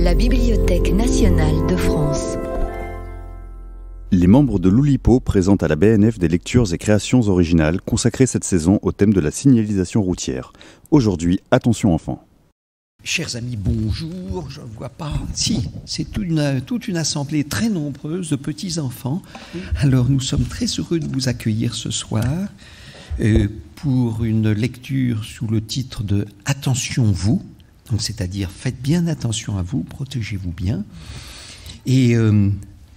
La Bibliothèque nationale de France. Les membres de l'Oulipo présentent à la BNF des lectures et créations originales consacrées cette saison au thème de la signalisation routière. Aujourd'hui, attention enfants. Chers amis, bonjour, je ne vois pas. Si, c'est toute une assemblée très nombreuse de petits-enfants. Alors nous sommes très heureux de vous accueillir ce soir pour une lecture sous le titre de « Attention vous », donc c'est-à-dire faites bien attention à vous, protégez-vous bien. Et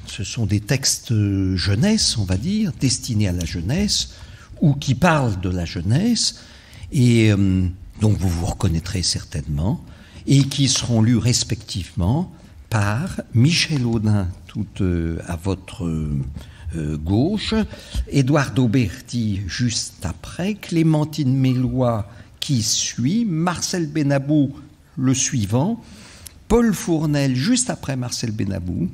ce sont des textes jeunesse, on va dire, destinés à la jeunesse ou qui parlent de la jeunesse et donc vous vous reconnaîtrez certainement et qui seront lus respectivement par Michel Audin, tout à votre gauche, Eduardo Berti juste après, Clémentine Mélois qui suit, Marcel Benabou le suivant, Paul Fournel juste après Marcel Benabou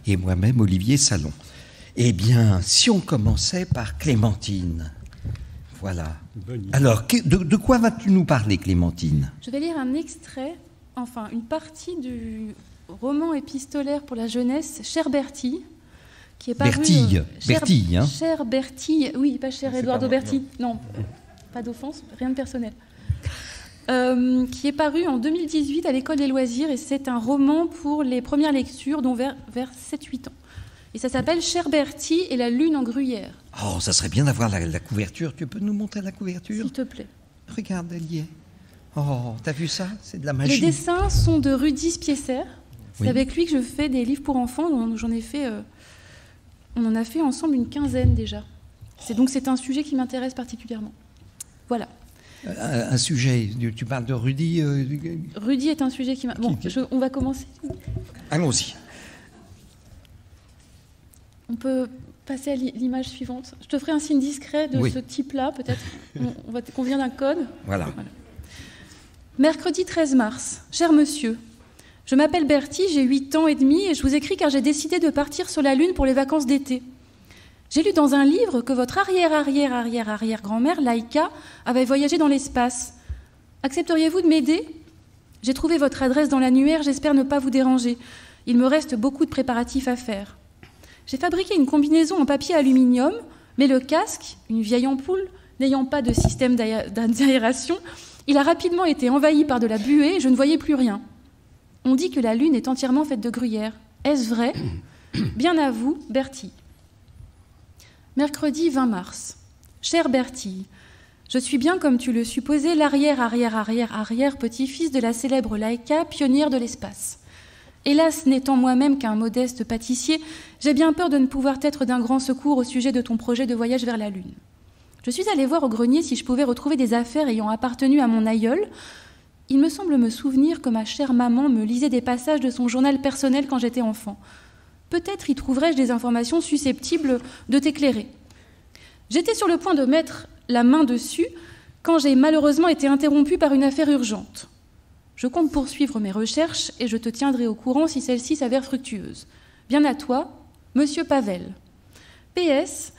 et moi-même Olivier Salon. Eh bien, si on commençait par Clémentine. Voilà. Alors, de quoi vas-tu nous parler, Clémentine ? Je vais lire un extrait, enfin une partie du roman épistolaire pour la jeunesse, Cher Bertie, qui est paru... Bertille, hein ? Cher Bertie, oui, pas cher Eduardo Berti, non, pas d'offense, rien de personnel. Qui est paru en 2018 à l'École des loisirs, et c'est un roman pour les premières lectures, dont vers 7-8 ans. Et ça s'appelle Cher Bertie et la lune en gruyère. Oh, ça serait bien d'avoir la couverture. Tu peux nous montrer la couverture ? S'il te plaît. Regarde, elle y est. Oh, t'as vu ça ? C'est de la magie. Les dessins sont de Rudy Spiesser. C'est Oui. avec lui que je fais des livres pour enfants. J'en ai fait... on en a fait ensemble une quinzaine déjà. C'est un sujet qui m'intéresse particulièrement. Voilà. Un sujet, tu parles de Rudy Rudy est un sujet qui m'a... Bon, on va commencer. Allons-y. On peut passer à l'image suivante. Je te ferai un signe discret de ce type-là, peut-être. On vient d'un code. Voilà. Mercredi 13 mars. Cher monsieur, je m'appelle Bertie, j'ai 8 ans et demi et je vous écris car j'ai décidé de partir sur la Lune pour les vacances d'été. J'ai lu dans un livre que votre arrière-arrière-arrière-arrière-grand-mère, Laïka, avait voyagé dans l'espace. Accepteriez-vous de m'aider ? J'ai trouvé votre adresse dans l'annuaire, j'espère ne pas vous déranger. Il me reste beaucoup de préparatifs à faire. J'ai fabriqué une combinaison en papier aluminium, mais le casque, une vieille ampoule, n'ayant pas de système d'aération, il a rapidement été envahi par de la buée et je ne voyais plus rien. On dit que la Lune est entièrement faite de gruyère. Est-ce vrai ? Bien à vous, Bertie. Mercredi 20 mars. Cher Bertie, je suis bien, comme tu le supposais, l'arrière-arrière-arrière-arrière-petit-fils de la célèbre Laïka, pionnière de l'espace. Hélas, n'étant moi-même qu'un modeste pâtissier, j'ai bien peur de ne pouvoir être d'un grand secours au sujet de ton projet de voyage vers la Lune. Je suis allée voir au grenier si je pouvais retrouver des affaires ayant appartenu à mon aïeul. Il me semble me souvenir que ma chère maman me lisait des passages de son journal personnel quand j'étais enfant. Peut-être y trouverais-je des informations susceptibles de t'éclairer. J'étais sur le point de mettre la main dessus quand j'ai malheureusement été interrompue par une affaire urgente. Je compte poursuivre mes recherches et je te tiendrai au courant si celle-ci s'avère fructueuse. Bien à toi, Monsieur Pavel. PS,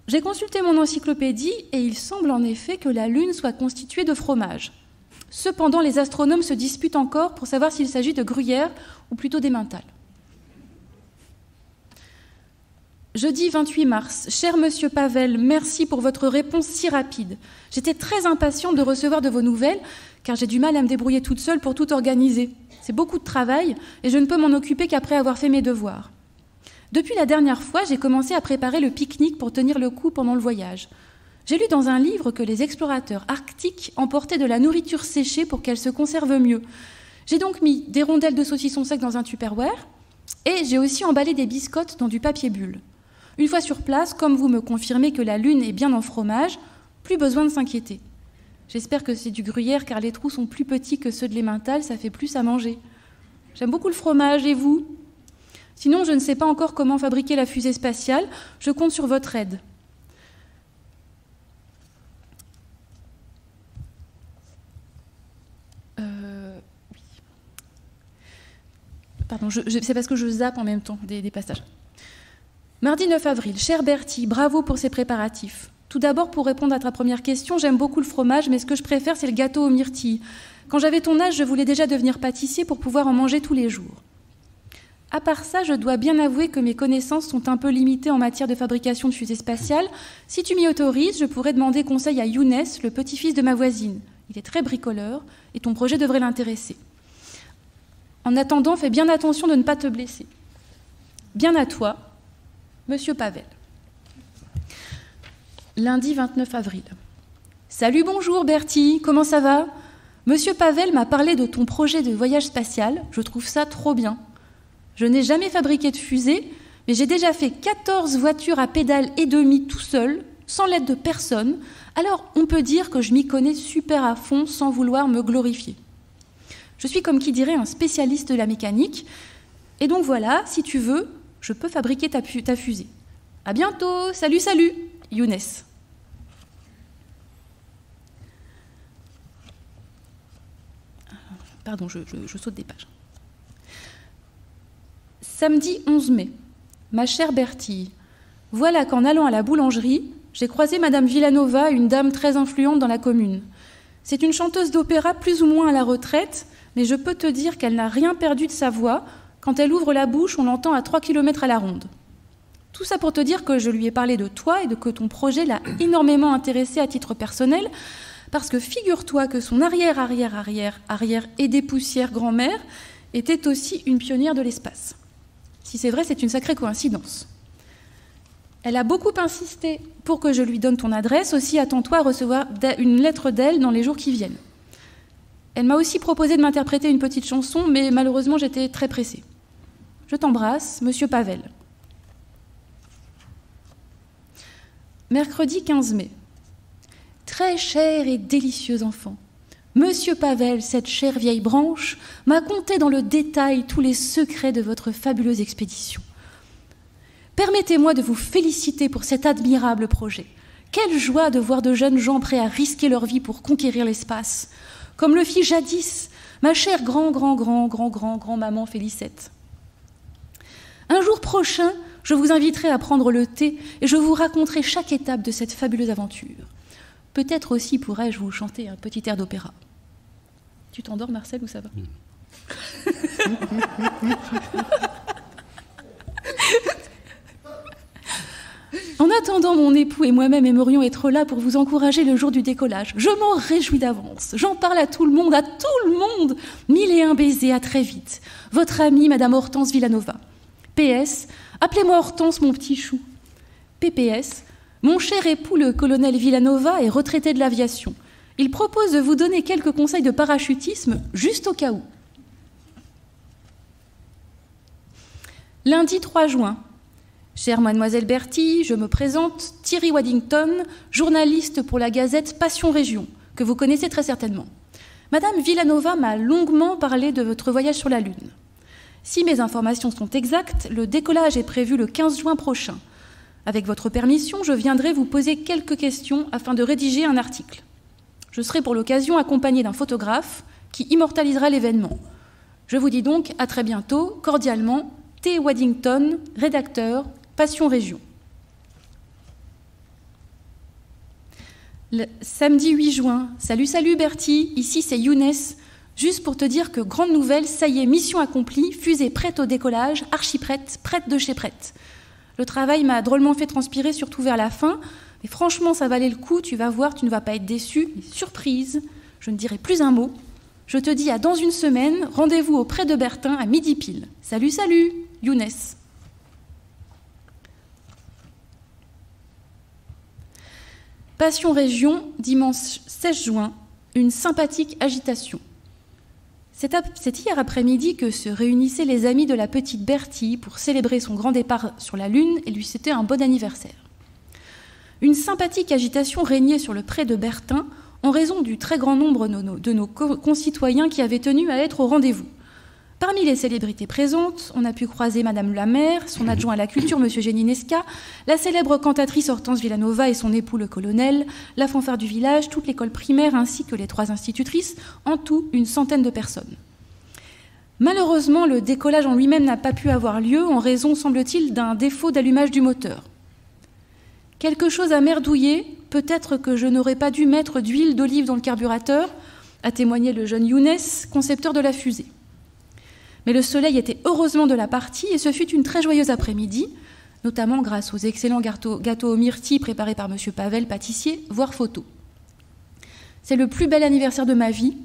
j'ai consulté mon encyclopédie et il semble en effet que la Lune soit constituée de fromage. Cependant, les astronomes se disputent encore pour savoir s'il s'agit de gruyère ou plutôt d'emmental. Jeudi 28 mars. Cher Monsieur Pavel, merci pour votre réponse si rapide. J'étais très impatiente de recevoir de vos nouvelles, car j'ai du mal à me débrouiller toute seule pour tout organiser. C'est beaucoup de travail, et je ne peux m'en occuper qu'après avoir fait mes devoirs. Depuis la dernière fois, j'ai commencé à préparer le pique-nique pour tenir le coup pendant le voyage. J'ai lu dans un livre que les explorateurs arctiques emportaient de la nourriture séchée pour qu'elle se conserve mieux. J'ai donc mis des rondelles de saucisson sec dans un Tupperware, et j'ai aussi emballé des biscottes dans du papier bulle. Une fois sur place, comme vous me confirmez que la Lune est bien en fromage, plus besoin de s'inquiéter. J'espère que c'est du gruyère car les trous sont plus petits que ceux de l'emmental, ça fait plus à manger. J'aime beaucoup le fromage, et vous ? Sinon, je ne sais pas encore comment fabriquer la fusée spatiale, je compte sur votre aide. Oui. Pardon, c'est parce que je zappe en même temps des passages. Mardi 9 avril. Cher Bertie, bravo pour ces préparatifs. Tout d'abord, pour répondre à ta première question, j'aime beaucoup le fromage, mais ce que je préfère, c'est le gâteau aux myrtilles. Quand j'avais ton âge, je voulais déjà devenir pâtissier pour pouvoir en manger tous les jours. À part ça, je dois bien avouer que mes connaissances sont un peu limitées en matière de fabrication de fusées spatiales. Si tu m'y autorises, je pourrais demander conseil à Younes, le petit-fils de ma voisine. Il est très bricoleur et ton projet devrait l'intéresser. En attendant, fais bien attention de ne pas te blesser. Bien à toi, Monsieur Pavel. Lundi 29 avril. Salut, bonjour Bertie, comment ça va? Monsieur Pavel m'a parlé de ton projet de voyage spatial, je trouve ça trop bien. Je n'ai jamais fabriqué de fusée, mais j'ai déjà fait 14 voitures à pédales et demi tout seul, sans l'aide de personne, alors on peut dire que je m'y connais super à fond sans vouloir me glorifier. Je suis comme qui dirait un spécialiste de la mécanique, et donc voilà, si tu veux, je peux fabriquer ta fusée. À bientôt, salut, salut, Younes. Pardon, je saute des pages. Samedi 11 mai. Ma chère Bertille, voilà qu'en allant à la boulangerie, j'ai croisé Madame Villanova, une dame très influente dans la commune. C'est une chanteuse d'opéra plus ou moins à la retraite, mais je peux te dire qu'elle n'a rien perdu de sa voix. Quand elle ouvre la bouche, on l'entend à 3 km à la ronde. Tout ça pour te dire que je lui ai parlé de toi et que ton projet l'a énormément intéressée à titre personnel, parce que figure-toi que son arrière et des poussières grand-mère était aussi une pionnière de l'espace. Si c'est vrai, c'est une sacrée coïncidence. Elle a beaucoup insisté pour que je lui donne ton adresse. Aussi, attends-toi à recevoir une lettre d'elle dans les jours qui viennent. Elle m'a aussi proposé de m'interpréter une petite chanson, mais malheureusement, j'étais très pressée. Je t'embrasse, Monsieur Pavel. Mercredi 15 mai. Très cher et délicieux enfant. Monsieur Pavel, cette chère vieille branche, m'a conté dans le détail tous les secrets de votre fabuleuse expédition. Permettez-moi de vous féliciter pour cet admirable projet. Quelle joie de voir de jeunes gens prêts à risquer leur vie pour conquérir l'espace, comme le fit jadis ma chère grand-maman Félicette. Un jour prochain, je vous inviterai à prendre le thé et je vous raconterai chaque étape de cette fabuleuse aventure. Peut-être aussi pourrais-je vous chanter un petit air d'opéra. Tu t'endors, Marcel, ou ça va? En attendant, mon époux et moi-même aimerions être là pour vous encourager le jour du décollage. Je m'en réjouis d'avance. J'en parle à tout le monde, 1000 et un baisers, à très vite. Votre amie, Madame Hortense Villanova. PS, appelez-moi Hortense, mon petit chou. PPS, mon cher époux, le colonel Villanova, est retraité de l'aviation. Il propose de vous donner quelques conseils de parachutisme, juste au cas où. Lundi 3 juin. Chère mademoiselle Bertie, je me présente, Thierry Waddington, journaliste pour la gazette Passion Région, que vous connaissez très certainement. Madame Villanova m'a longuement parlé de votre voyage sur la Lune. Si mes informations sont exactes, le décollage est prévu le 15 juin prochain. Avec votre permission, je viendrai vous poser quelques questions afin de rédiger un article. Je serai pour l'occasion accompagnée d'un photographe qui immortalisera l'événement. Je vous dis donc à très bientôt, cordialement, T. Waddington, rédacteur, Passion Région. Le samedi 8 juin, salut Bertie, ici c'est Younes. Juste pour te dire que grande nouvelle, ça y est, mission accomplie, fusée prête au décollage, archi prête, prête de chez prête. Le travail m'a drôlement fait transpirer, surtout vers la fin, mais franchement, ça valait le coup, tu vas voir, tu ne vas pas être déçu. Mais surprise, je ne dirai plus un mot. Je te dis à dans une semaine, rendez-vous auprès de Bertin à midi pile. Salut, Younes. Passion Région, dimanche 16 juin, une sympathique agitation. C'est hier après-midi que se réunissaient les amis de la petite Bertie pour célébrer son grand départ sur la Lune et lui souhaiter un bon anniversaire. Une sympathique agitation régnait sur le pré de Bertin en raison du très grand nombre de nos concitoyens qui avaient tenu à être au rendez-vous. Parmi les célébrités présentes, on a pu croiser Madame la maire, son adjoint à la culture, Monsieur Géninesca, la célèbre cantatrice Hortense Villanova et son époux le colonel, la fanfare du village, toute l'école primaire ainsi que les 3 institutrices, en tout une centaine de personnes. Malheureusement, le décollage en lui-même n'a pas pu avoir lieu en raison, semble-t-il, d'un défaut d'allumage du moteur. Quelque chose a merdouillé, peut-être que je n'aurais pas dû mettre d'huile d'olive dans le carburateur, a témoigné le jeune Younes, concepteur de la fusée. Mais le soleil était heureusement de la partie et ce fut une très joyeuse après-midi, notamment grâce aux excellents gâteaux aux myrtilles préparés par M. Pavel, pâtissier, voire photo. C'est le plus bel anniversaire de ma vie,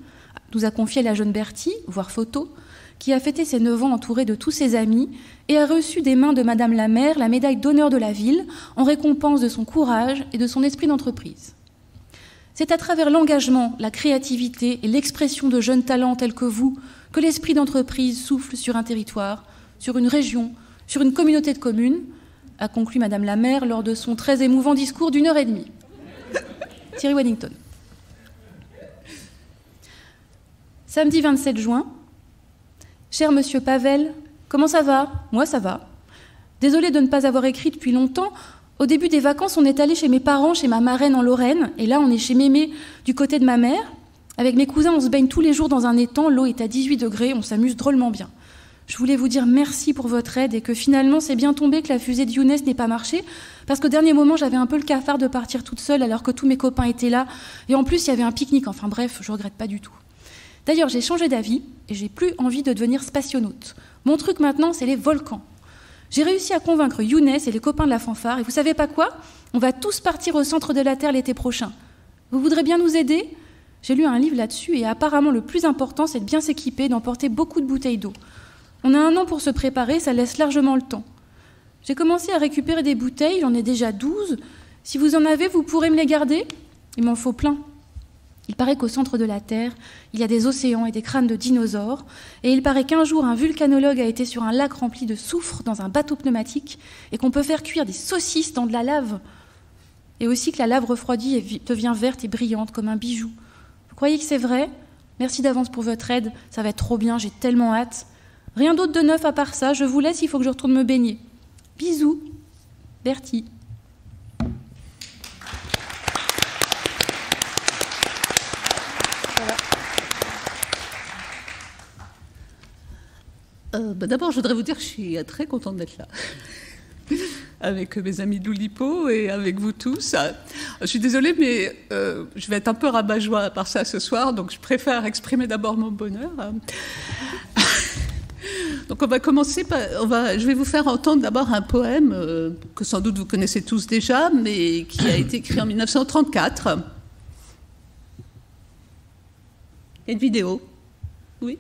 nous a confié la jeune Bertie, voire photo, qui a fêté ses 9 ans entourée de tous ses amis et a reçu des mains de Madame la maire la médaille d'honneur de la ville en récompense de son courage et de son esprit d'entreprise. C'est à travers l'engagement, la créativité et l'expression de jeunes talents tels que vous que l'esprit d'entreprise souffle sur un territoire, sur une région, sur une communauté de communes, a conclu Madame la maire lors de son très émouvant discours d'1h30. Thierry Waddington. Samedi 27 juin. Cher Monsieur Pavel, comment ça va? Moi, ça va. Désolée de ne pas avoir écrit depuis longtemps. Au début des vacances, on est allé chez mes parents, chez ma marraine en Lorraine, et là, on est chez Mémé, du côté de ma mère. Avec mes cousins, on se baigne tous les jours dans un étang, l'eau est à 18 degrés, on s'amuse drôlement bien. Je voulais vous dire merci pour votre aide et que finalement, c'est bien tombé que la fusée de Younes n'ait pas marché, parce qu'au dernier moment, j'avais un peu le cafard de partir toute seule alors que tous mes copains étaient là, et en plus, il y avait un pique-nique, enfin bref, je regrette pas du tout. D'ailleurs, j'ai changé d'avis et j'ai plus envie de devenir spationaute. Mon truc maintenant, c'est les volcans. J'ai réussi à convaincre Younes et les copains de la fanfare, et vous savez pas quoi? On va tous partir au centre de la Terre l'été prochain. Vous voudrez bien nous aider? J'ai lu un livre là-dessus et apparemment le plus important, c'est de bien s'équiper, d'emporter beaucoup de bouteilles d'eau. On a 1 an pour se préparer, ça laisse largement le temps. J'ai commencé à récupérer des bouteilles, j'en ai déjà 12. Si vous en avez, vous pourrez me les garder? Il m'en faut plein. Il paraît qu'au centre de la Terre, il y a des océans et des crânes de dinosaures, et il paraît qu'un jour, un vulcanologue a été sur un lac rempli de soufre dans un bateau pneumatique, et qu'on peut faire cuire des saucisses dans de la lave, et aussi que la lave refroidie devient verte et brillante comme un bijou. Vous croyez que c'est vrai? Merci d'avance pour votre aide, ça va être trop bien, j'ai tellement hâte. Rien d'autre de neuf à part ça, je vous laisse, il faut que je retourne me baigner. Bisous, Bertie. D'abord, je voudrais vous dire que je suis très contente d'être là, avec mes amis de l'Oulipo et avec vous tous. Je suis désolée, mais je vais être un peu rabat-joie par ça ce soir, donc je préfère exprimer d'abord mon bonheur. Donc on va commencer par... je vais vous faire entendre d'abord un poème que sans doute vous connaissez tous déjà, mais qui a été écrit en 1934. Il y a une vidéo. Oui.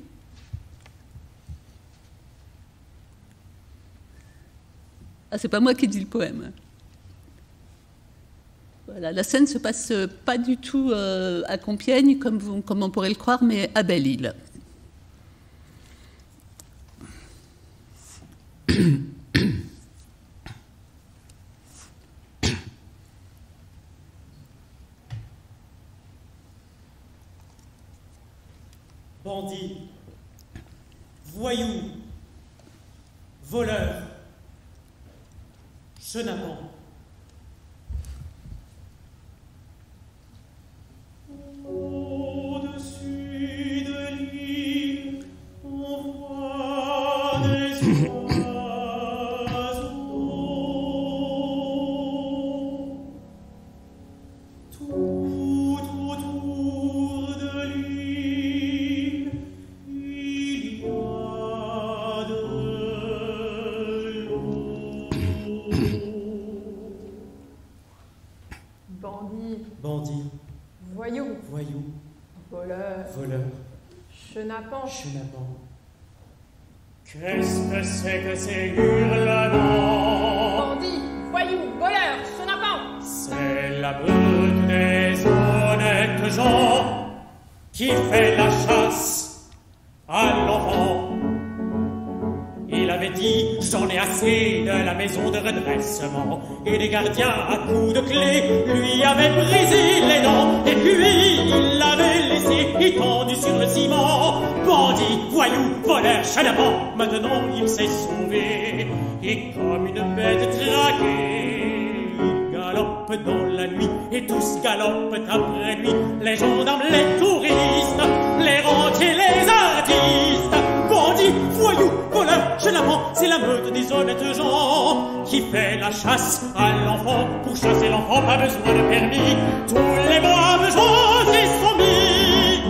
Ah, c'est pas moi qui dis le poème. Voilà, la scène se passe pas du tout à Compiègne, comme on pourrait le croire, mais à Belle-Île. Bandits, voyous, voleurs, chenapans. Au-dessus de l'île, on voit des oiseaux. Tout autour de l'île, il y a de l'eau. Bandits, Bandits, voyous, voyous, voleurs, voleurs, chenapans, chenapans. Qu'est-ce que c'est que ces hurlements? bandits, voyous, voleurs, chenapans. C'est la meute des honnêtes gens qui fait la chasse à l'enfant. Il avait dit, j'en ai assez de la maison de redressement. Et les gardiens à coups de clé lui avaient brisé les dents. Et puis il l'avait laissé étendu sur le ciment. Bandit, voyou, voleur, chenapans, maintenant il s'est sauvé. Et comme une bête traquée, il galope dans la nuit. Et tous galopent après lui. Les gendarmes, les touristes, les rentiers, les artistes. Bandit, voyou, voleur, chenapans, c'est la meute des honnêtes gens qui fait la chasse à l'enfant. Pour chasser l'enfant, pas besoin de permis. Tous les braves gens y sont mis.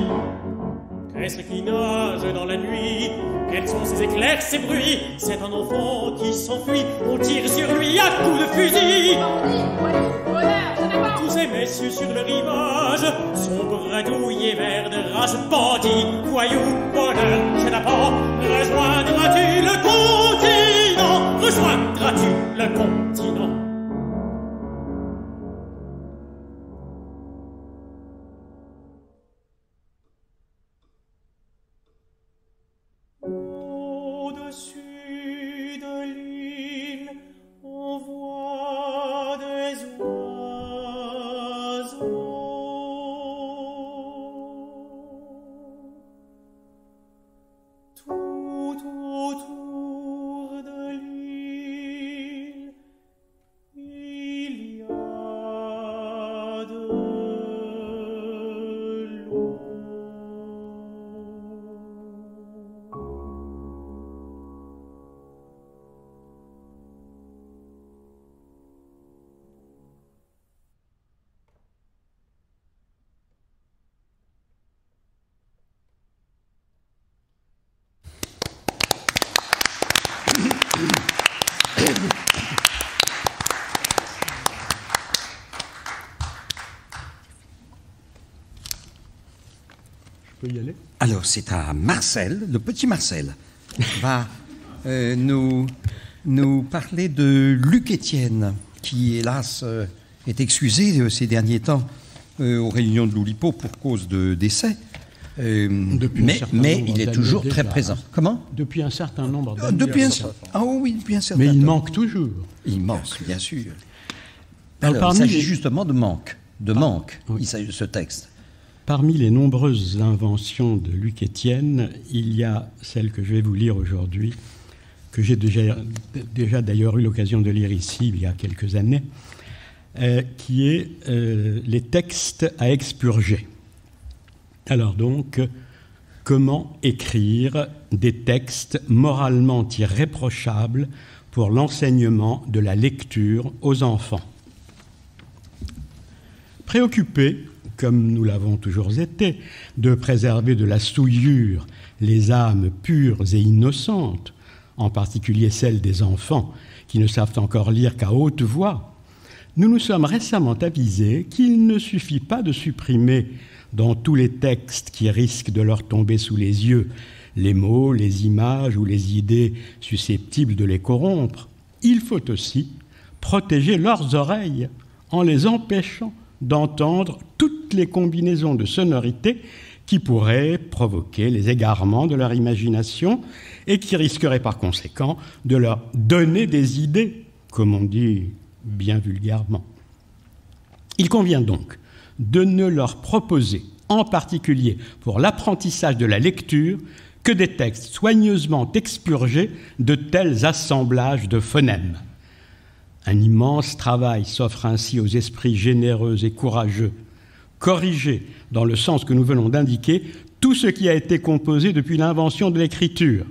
Est-ce qui nage dans la nuit? Quels sont ces éclairs, ces bruits? C'est un enfant qui s'enfuit. On tire sur lui à coups de fusil. Tous ces messieurs sur le rivage sont bredouilles et verts de rage. Bandits, voyous, voleurs, chenapans, rejoindras-tu le continent? Rejoindras-tu le continent? Au-dessus de l'île, on voit des oiseaux. Tout autour de l'île, il y a de l'eau. Je peux y aller? Alors, c'est à Marcel, le petit Marcel, va nous parler de Luc Étienne, qui, hélas, est excusé ces derniers temps aux réunions de l'Oulipo pour cause de décès. Mais il est toujours très présent. Comment? Depuis un certain nombre d'années. Depuis un certain Mais il temps. manque toujours. Il manque, bien sûr. Alors, il s'agit justement de manque. Oui. Il s'agit de ce texte. Parmi les nombreuses inventions de Luc Étienne, il y a celle que je vais vous lire aujourd'hui, que j'ai déjà d'ailleurs eu l'occasion de lire ici il y a quelques années, qui est les textes à expurger. Alors donc, comment écrire des textes moralement irréprochables pour l'enseignement de la lecture aux enfants? Préoccupés, comme nous l'avons toujours été, de préserver de la souillure les âmes pures et innocentes, en particulier celles des enfants qui ne savent encore lire qu'à haute voix, nous nous sommes récemment avisés qu'il ne suffit pas de supprimer dans tous les textes qui risquent de leur tomber sous les yeux les mots, les images ou les idées susceptibles de les corrompre. Il faut aussi protéger leurs oreilles en les empêchant d'entendre toutes les combinaisons de sonorités qui pourraient provoquer les égarements de leur imagination et qui risqueraient par conséquent de leur donner des idées, comme on dit bien vulgairement. Il convient donc de ne leur proposer, en particulier pour l'apprentissage de la lecture, que des textes soigneusement expurgés de tels assemblages de phonèmes. Un immense travail s'offre ainsi aux esprits généreux et courageux. Corriger, dans le sens que nous venons d'indiquer, tout ce qui a été composé depuis l'invention de l'écriture,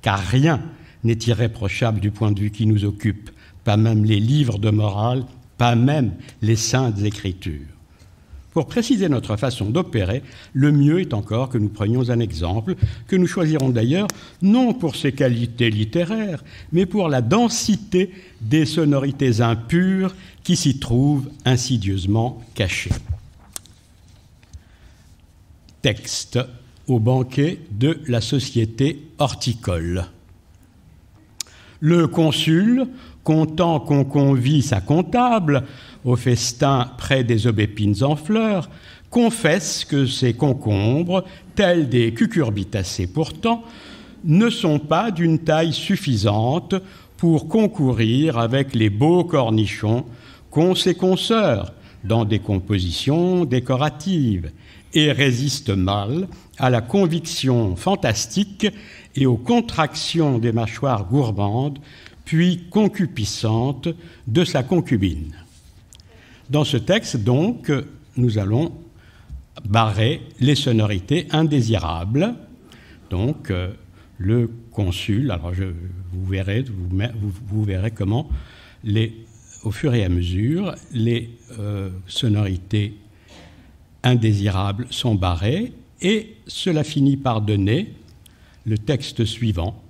car rien n'est irréprochable du point de vue qui nous occupe, pas même les livres de morale, pas même les saintes écritures. Pour préciser notre façon d'opérer, le mieux est encore que nous prenions un exemple, que nous choisirons d'ailleurs non pour ses qualités littéraires, mais pour la densité des sonorités impures qui s'y trouvent insidieusement cachées. Texte au banquet de la société horticole. Le consul, content qu'on convie sa comptable au festin près des aubépines en fleurs, confesse que ces concombres, tels des cucurbitacées pourtant, ne sont pas d'une taille suffisante pour concourir avec les beaux cornichons qu'ont ses consoeurs dans des compositions décoratives et résistent mal à la conviction fantastique et aux contractions des mâchoires gourmandes puis concupiscentes de sa concubine. Dans ce texte, donc, nous allons barrer les sonorités indésirables. Donc, le consul, alors vous verrez comment, au fur et à mesure, les sonorités indésirables sont barrées Et cela finit par donner le texte suivant.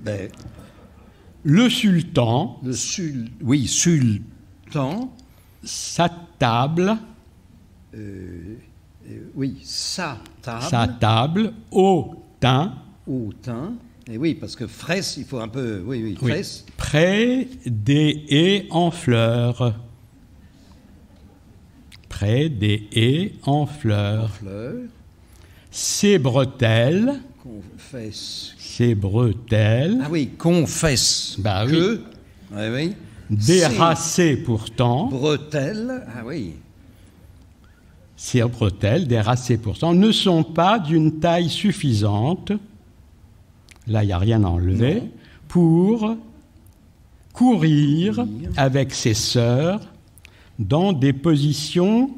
Ben, le sultan, sultan, s'attable, s'attable, au thym, et oui, parce que fraisse, il faut un peu, fraisse. Oui, près des haies en fleurs. Près des haies en fleurs. Ses bretelles. Confesse. Ses bretelles. Ah oui, confesse. Bah que. Oui. Oui. Déracées pourtant. Bretelles. Ah oui. Ces bretelles, déracées pourtant, ne sont pas d'une taille suffisante. Là, il n'y a rien à enlever. Non. Pour courir avec ses sœurs dans des positions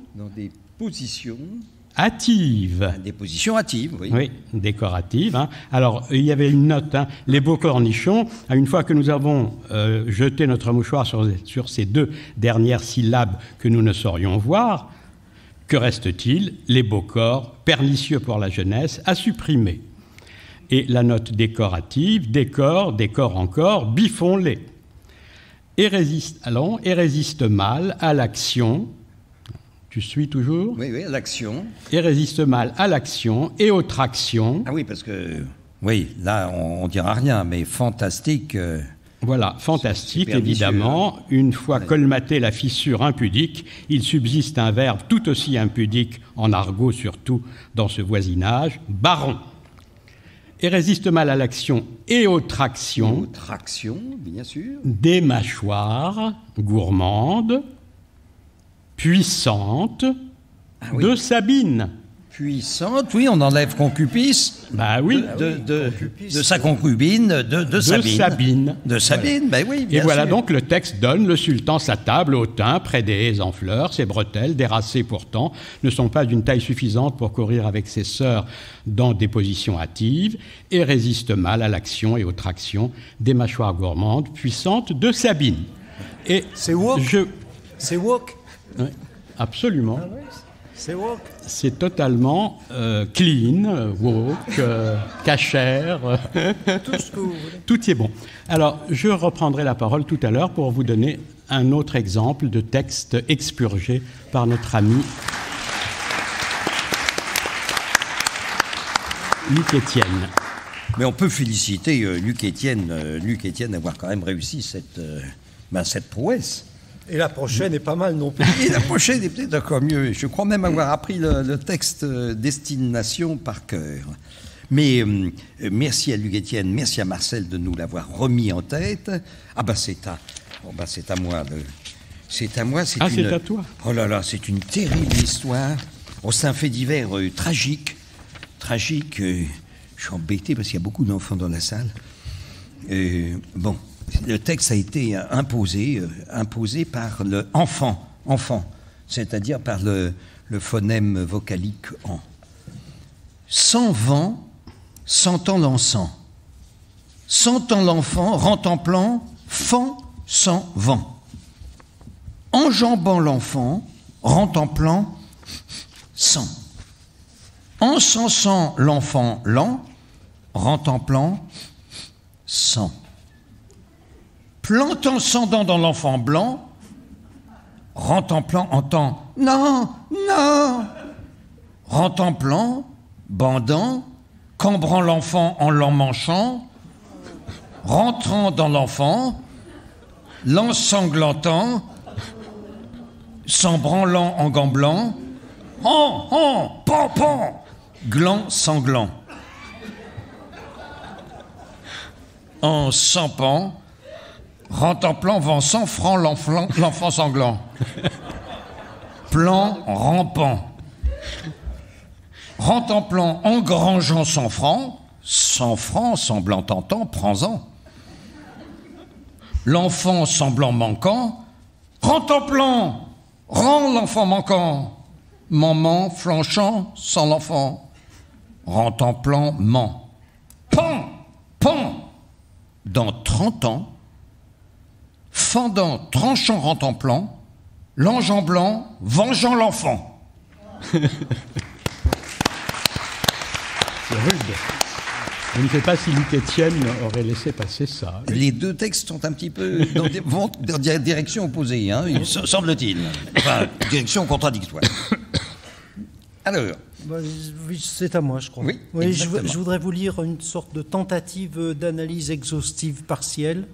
hâtives. Des positions hâtives, oui. Oui, décoratives. Hein. Alors, il y avait une note, hein, les beaux cornichons. Une fois que nous avons jeté notre mouchoir sur ces deux dernières syllabes que nous ne saurions voir, que reste-t-il? Les beaux corps, pernicieux pour la jeunesse, à supprimer. Et la note décorative, décor encore, biffons-les. Et résiste mal à l'action. Tu suis toujours? Oui, à l'action. Et résiste mal à l'action et aux tractions. Ah oui, parce que, oui, là, on dira rien, mais fantastique. Voilà, fantastique, évidemment. Une fois colmaté la fissure impudique, il subsiste un verbe tout aussi impudique, en argot surtout, dans ce voisinage, baron. Et résiste mal à l'action et aux tractions. Aux tractions, bien sûr. Des mâchoires gourmandes, puissantes, de Sabine. Puissante, oui, on enlève concupisce. Bah oui. De sa concubine, de Sabine. De Sabine, voilà. Ben oui, bien sûr. Et voilà, sûr. donc le texte donne: le sultan s'attable au thym, près des haies en fleurs, ses bretelles, déracées pourtant, ne sont pas d'une taille suffisante pour courir avec ses sœurs dans des positions hâtives, et résiste mal à l'action et aux tractions des mâchoires gourmandes, puissantes de Sabine. Et c'est woke. C'est woke. Oui, absolument. Ah oui. C'est woke. C'est totalement clean, woke, cachère. Tout ce que vous voulez. Tout y est bon. Alors, je reprendrai la parole tout à l'heure pour vous donner un autre exemple de texte expurgé par notre ami Luc Étienne. Mais on peut féliciter Luc Étienne d'avoir quand même réussi cette prouesse. Et la prochaine est pas mal non plus. Et la prochaine est peut-être encore mieux. Je crois même avoir appris le texte Destination par cœur. Mais merci à Luc Étienne, merci à Marcel de nous l'avoir remis en tête. Ah ben c'est à moi. C'est à moi. C'est à toi. Oh là là, c'est une terrible histoire. Oh, c'est un fait divers tragique. Tragique. Je suis embêté parce qu'il y a beaucoup d'enfants dans la salle. Bon. Le texte a été imposé par le enfant, c'est-à-dire par le phonème vocalique en. Sans vent, sentant l'encens. Sentant l'enfant, rentemplant, fan sans vent. Enjambant l'enfant, rentemplant, sans. Encensant l'enfant lent, rentemplant, sans. Plantant sans dents dans l'enfant blanc, rentemplant entend non, non, rentemplant, bandant, cambrant l'enfant en l'emmanchant, rentrant dans l'enfant, l'ensanglantant, s'embranlant en gants blancs, pan, pan, gland sanglant, en sampant, rentemplant, vent sans franc, l'enfant sanglant. Plan rampant. Rentemplant, engrangeant 100 francs, semblant tentant, prends-en. L'enfant semblant manquant, rentemplant, rend l'enfant manquant. Maman flanchant sans l'enfant, rentemplant, ment. Pan, pan, dans 30 ans, fendant, tranchant, rentemplant, l'enjamblant, vengeant l'enfant. C'est rude. Je ne sais pas si Luc Étienne aurait laissé passer ça. Les deux textes sont un petit peu vont dans des directions opposées, hein, semble-t-il. Enfin, directions contradictoires. Alors. Oui, c'est à moi, je crois. Oui, je voudrais vous lire une sorte de tentative d'analyse exhaustive partielle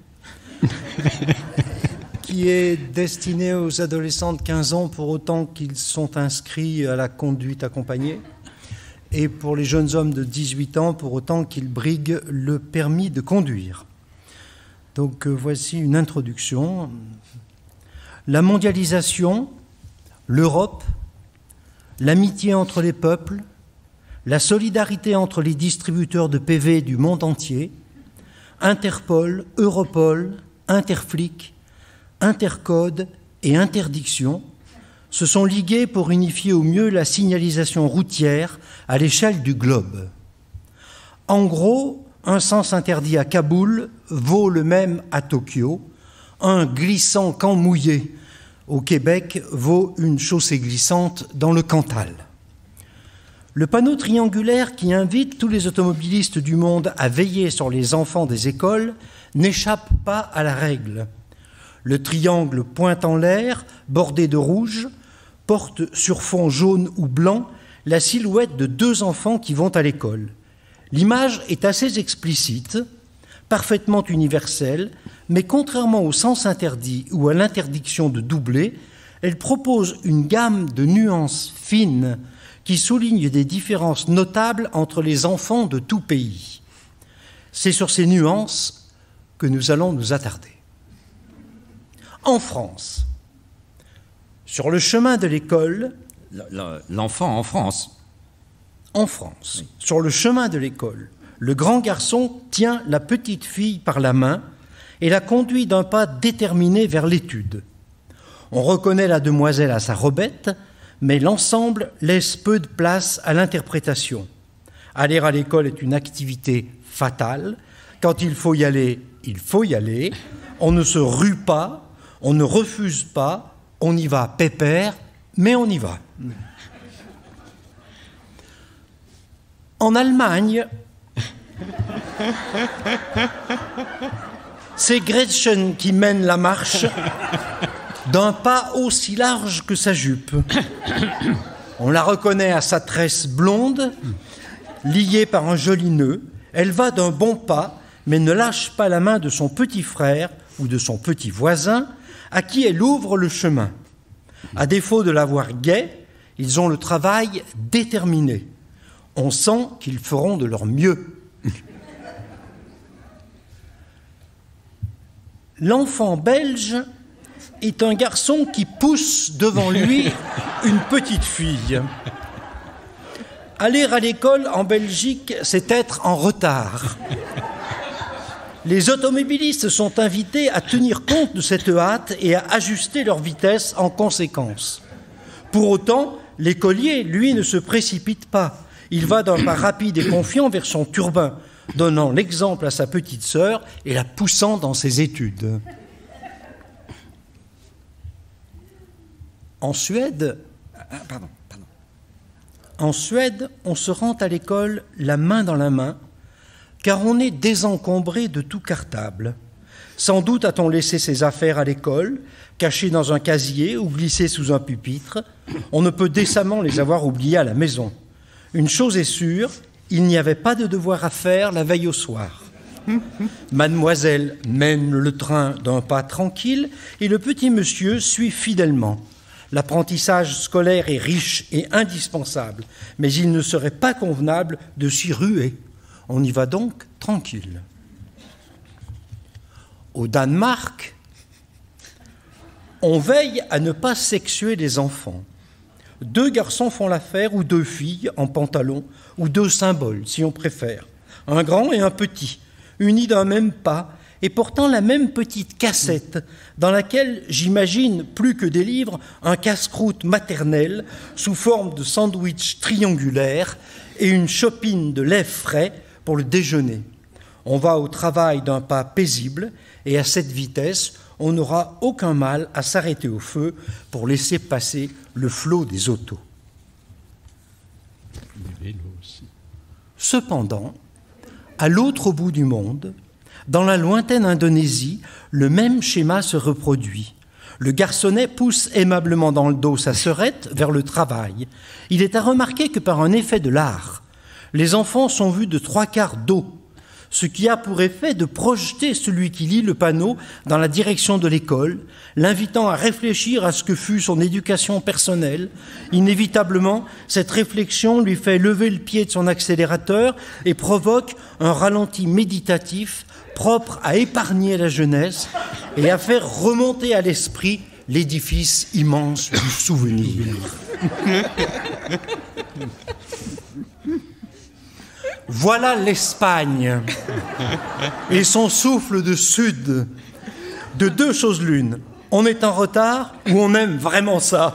qui est destinée aux adolescents de 15 ans pour autant qu'ils sont inscrits à la conduite accompagnée, et pour les jeunes hommes de 18 ans pour autant qu'ils briguent le permis de conduire. Donc voici une introduction. La mondialisation, l'Europe, l'amitié entre les peuples, la solidarité entre les distributeurs de PV du monde entier, Interpol, Europol, Interflic, Intercode et Interdiction se sont ligués pour unifier au mieux la signalisation routière à l'échelle du globe. En gros, un sens interdit à Kaboul vaut le même à Tokyo, un glissant camp mouillé au Québec vaut une chaussée glissante dans le Cantal. Le panneau triangulaire qui invite tous les automobilistes du monde à veiller sur les enfants des écoles n'échappe pas à la règle. Le triangle pointe en l'air, bordé de rouge, porte sur fond jaune ou blanc la silhouette de deux enfants qui vont à l'école. L'image est assez explicite, parfaitement universelle, mais contrairement au sens interdit ou à l'interdiction de doubler, elle propose une gamme de nuances fines qui soulignent des différences notables entre les enfants de tout pays. C'est sur ces nuances que nous allons nous attarder. En France, sur le chemin de l'école... L'enfant en France. En France, oui. Sur le chemin de l'école, le grand garçon tient la petite fille par la main et la conduit d'un pas déterminé vers l'étude. On reconnaît la demoiselle à sa robette, mais l'ensemble laisse peu de place à l'interprétation. Aller à l'école est une activité fatale. Quand il faut y aller, il faut y aller. On ne se rue pas, on ne refuse pas, on y va pépère, mais on y va. En Allemagne, c'est Gretchen qui mène la marche d'un pas aussi large que sa jupe. On la reconnaît à sa tresse blonde, liée par un joli nœud. Elle va d'un bon pas, mais ne lâche pas la main de son petit frère ou de son petit voisin, à qui elle ouvre le chemin. À défaut de l'avoir gai, ils ont le travail déterminé. On sent qu'ils feront de leur mieux. L'enfant belge est un garçon qui pousse devant lui une petite fille. Aller à l'école en Belgique, c'est être en retard. Les automobilistes sont invités à tenir compte de cette hâte et à ajuster leur vitesse en conséquence. Pour autant, l'écolier, lui, ne se précipite pas. Il va d'un pas rapide et confiant vers son turbin, donnant l'exemple à sa petite sœur et la poussant dans ses études. En Suède, on se rend à l'école la main dans la main, car on est désencombré de tout cartable. Sans doute a-t-on laissé ses affaires à l'école, cachées dans un casier ou glissées sous un pupitre. On ne peut décemment les avoir oubliées à la maison. Une chose est sûre, il n'y avait pas de devoir à faire la veille au soir. Mademoiselle mène le train d'un pas tranquille et le petit monsieur suit fidèlement. L'apprentissage scolaire est riche et indispensable, mais il ne serait pas convenable de s'y ruer. On y va donc tranquille. Au Danemark, on veille à ne pas sexuer les enfants. 2 garçons font l'affaire, ou 2 filles en pantalon, ou 2 symboles, si on préfère. Un grand et un petit, unis d'un même pas, et portant la même petite cassette, dans laquelle j'imagine, plus que des livres, un casse-croûte maternel, sous forme de sandwich triangulaire, et une chopine de lait frais pour le déjeuner. On va au travail d'un pas paisible, et à cette vitesse, on n'aura aucun mal à s'arrêter au feu pour laisser passer le flot des autos. aussi. Cependant, à l'autre bout du monde, dans la lointaine Indonésie, le même schéma se reproduit. Le garçonnet pousse aimablement dans le dos sa sœurette vers le travail. Il est à remarquer que par un effet de l'art, les enfants sont vus de 3/4 dos, ce qui a pour effet de projeter celui qui lit le panneau dans la direction de l'école, l'invitant à réfléchir à ce que fut son éducation personnelle. Inévitablement, cette réflexion lui fait lever le pied de son accélérateur et provoque un ralenti méditatif propre à épargner la jeunesse et à faire remonter à l'esprit l'édifice immense du souvenir. Voilà l'Espagne et son souffle de sud. De deux choses l'une, on est en retard ou on aime vraiment ça.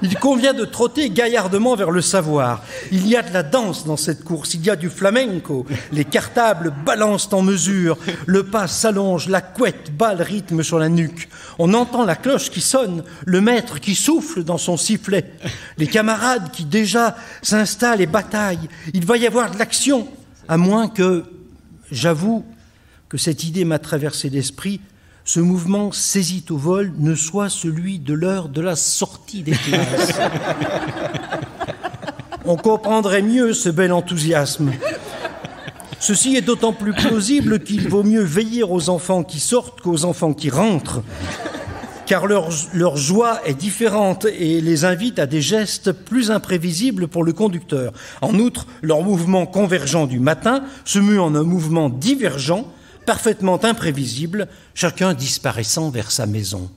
Il convient de trotter gaillardement vers le savoir. Il y a de la danse dans cette course, il y a du flamenco. Les cartables balancent en mesure, le pas s'allonge, la couette bat le rythme sur la nuque. On entend la cloche qui sonne, le maître qui souffle dans son sifflet. Les camarades qui déjà s'installent et bataillent. Il va y avoir de l'action, à moins que, j'avoue que cette idée m'a traversé l'esprit, ce mouvement saisi au vol ne soit celui de l'heure de la sortie des classes. On comprendrait mieux ce bel enthousiasme. Ceci est d'autant plus plausible qu'il vaut mieux veiller aux enfants qui sortent qu'aux enfants qui rentrent, car leur joie est différente et les invite à des gestes plus imprévisibles pour le conducteur. En outre, leur mouvement convergent du matin se mue en un mouvement divergent, parfaitement imprévisible, chacun disparaissant vers sa maison.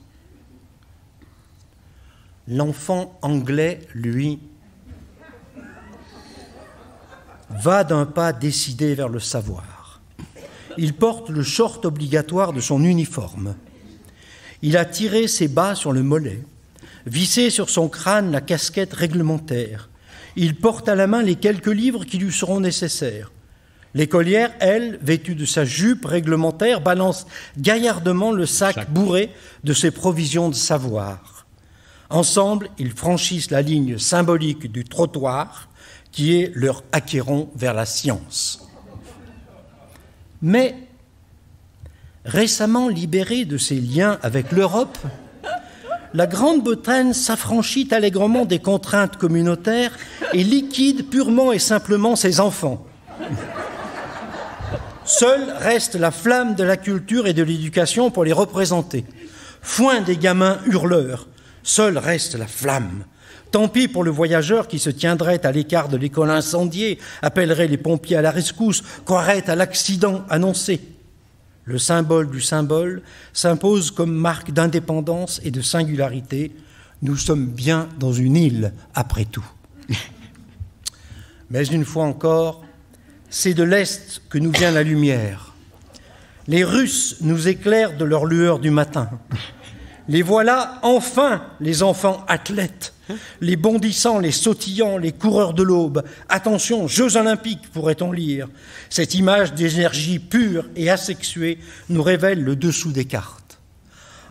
L'enfant anglais, lui, va d'un pas décidé vers le savoir. Il porte le short obligatoire de son uniforme. Il a tiré ses bas sur le mollet, vissé sur son crâne la casquette réglementaire. Il porte à la main les quelques livres qui lui seront nécessaires. L'écolière, elle, vêtue de sa jupe réglementaire, balance gaillardement le sac bourré de ses provisions de savoir. Ensemble, ils franchissent la ligne symbolique du trottoir, qui est leur acquéron vers la science. Mais, récemment libérée de ses liens avec l'Europe, la Grande-Bretagne s'affranchit allègrement des contraintes communautaires et liquide purement et simplement ses enfants. Seule reste la flamme de la culture et de l'éducation pour les représenter. Foin des gamins hurleurs, seule reste la flamme. Tant pis pour le voyageur qui se tiendrait à l'écart de l'école incendiée, appellerait les pompiers à la rescousse, croirait à l'accident annoncé. Le symbole du symbole s'impose comme marque d'indépendance et de singularité. Nous sommes bien dans une île, après tout. Mais une fois encore, c'est de l'Est que nous vient la lumière. Les Russes nous éclairent de leur lueur du matin. Les voilà enfin, les enfants athlètes, les bondissants, les sautillants, les coureurs de l'aube. Attention, Jeux olympiques, pourrait-on lire. Cette image d'énergie pure et asexuée nous révèle le dessous des cartes.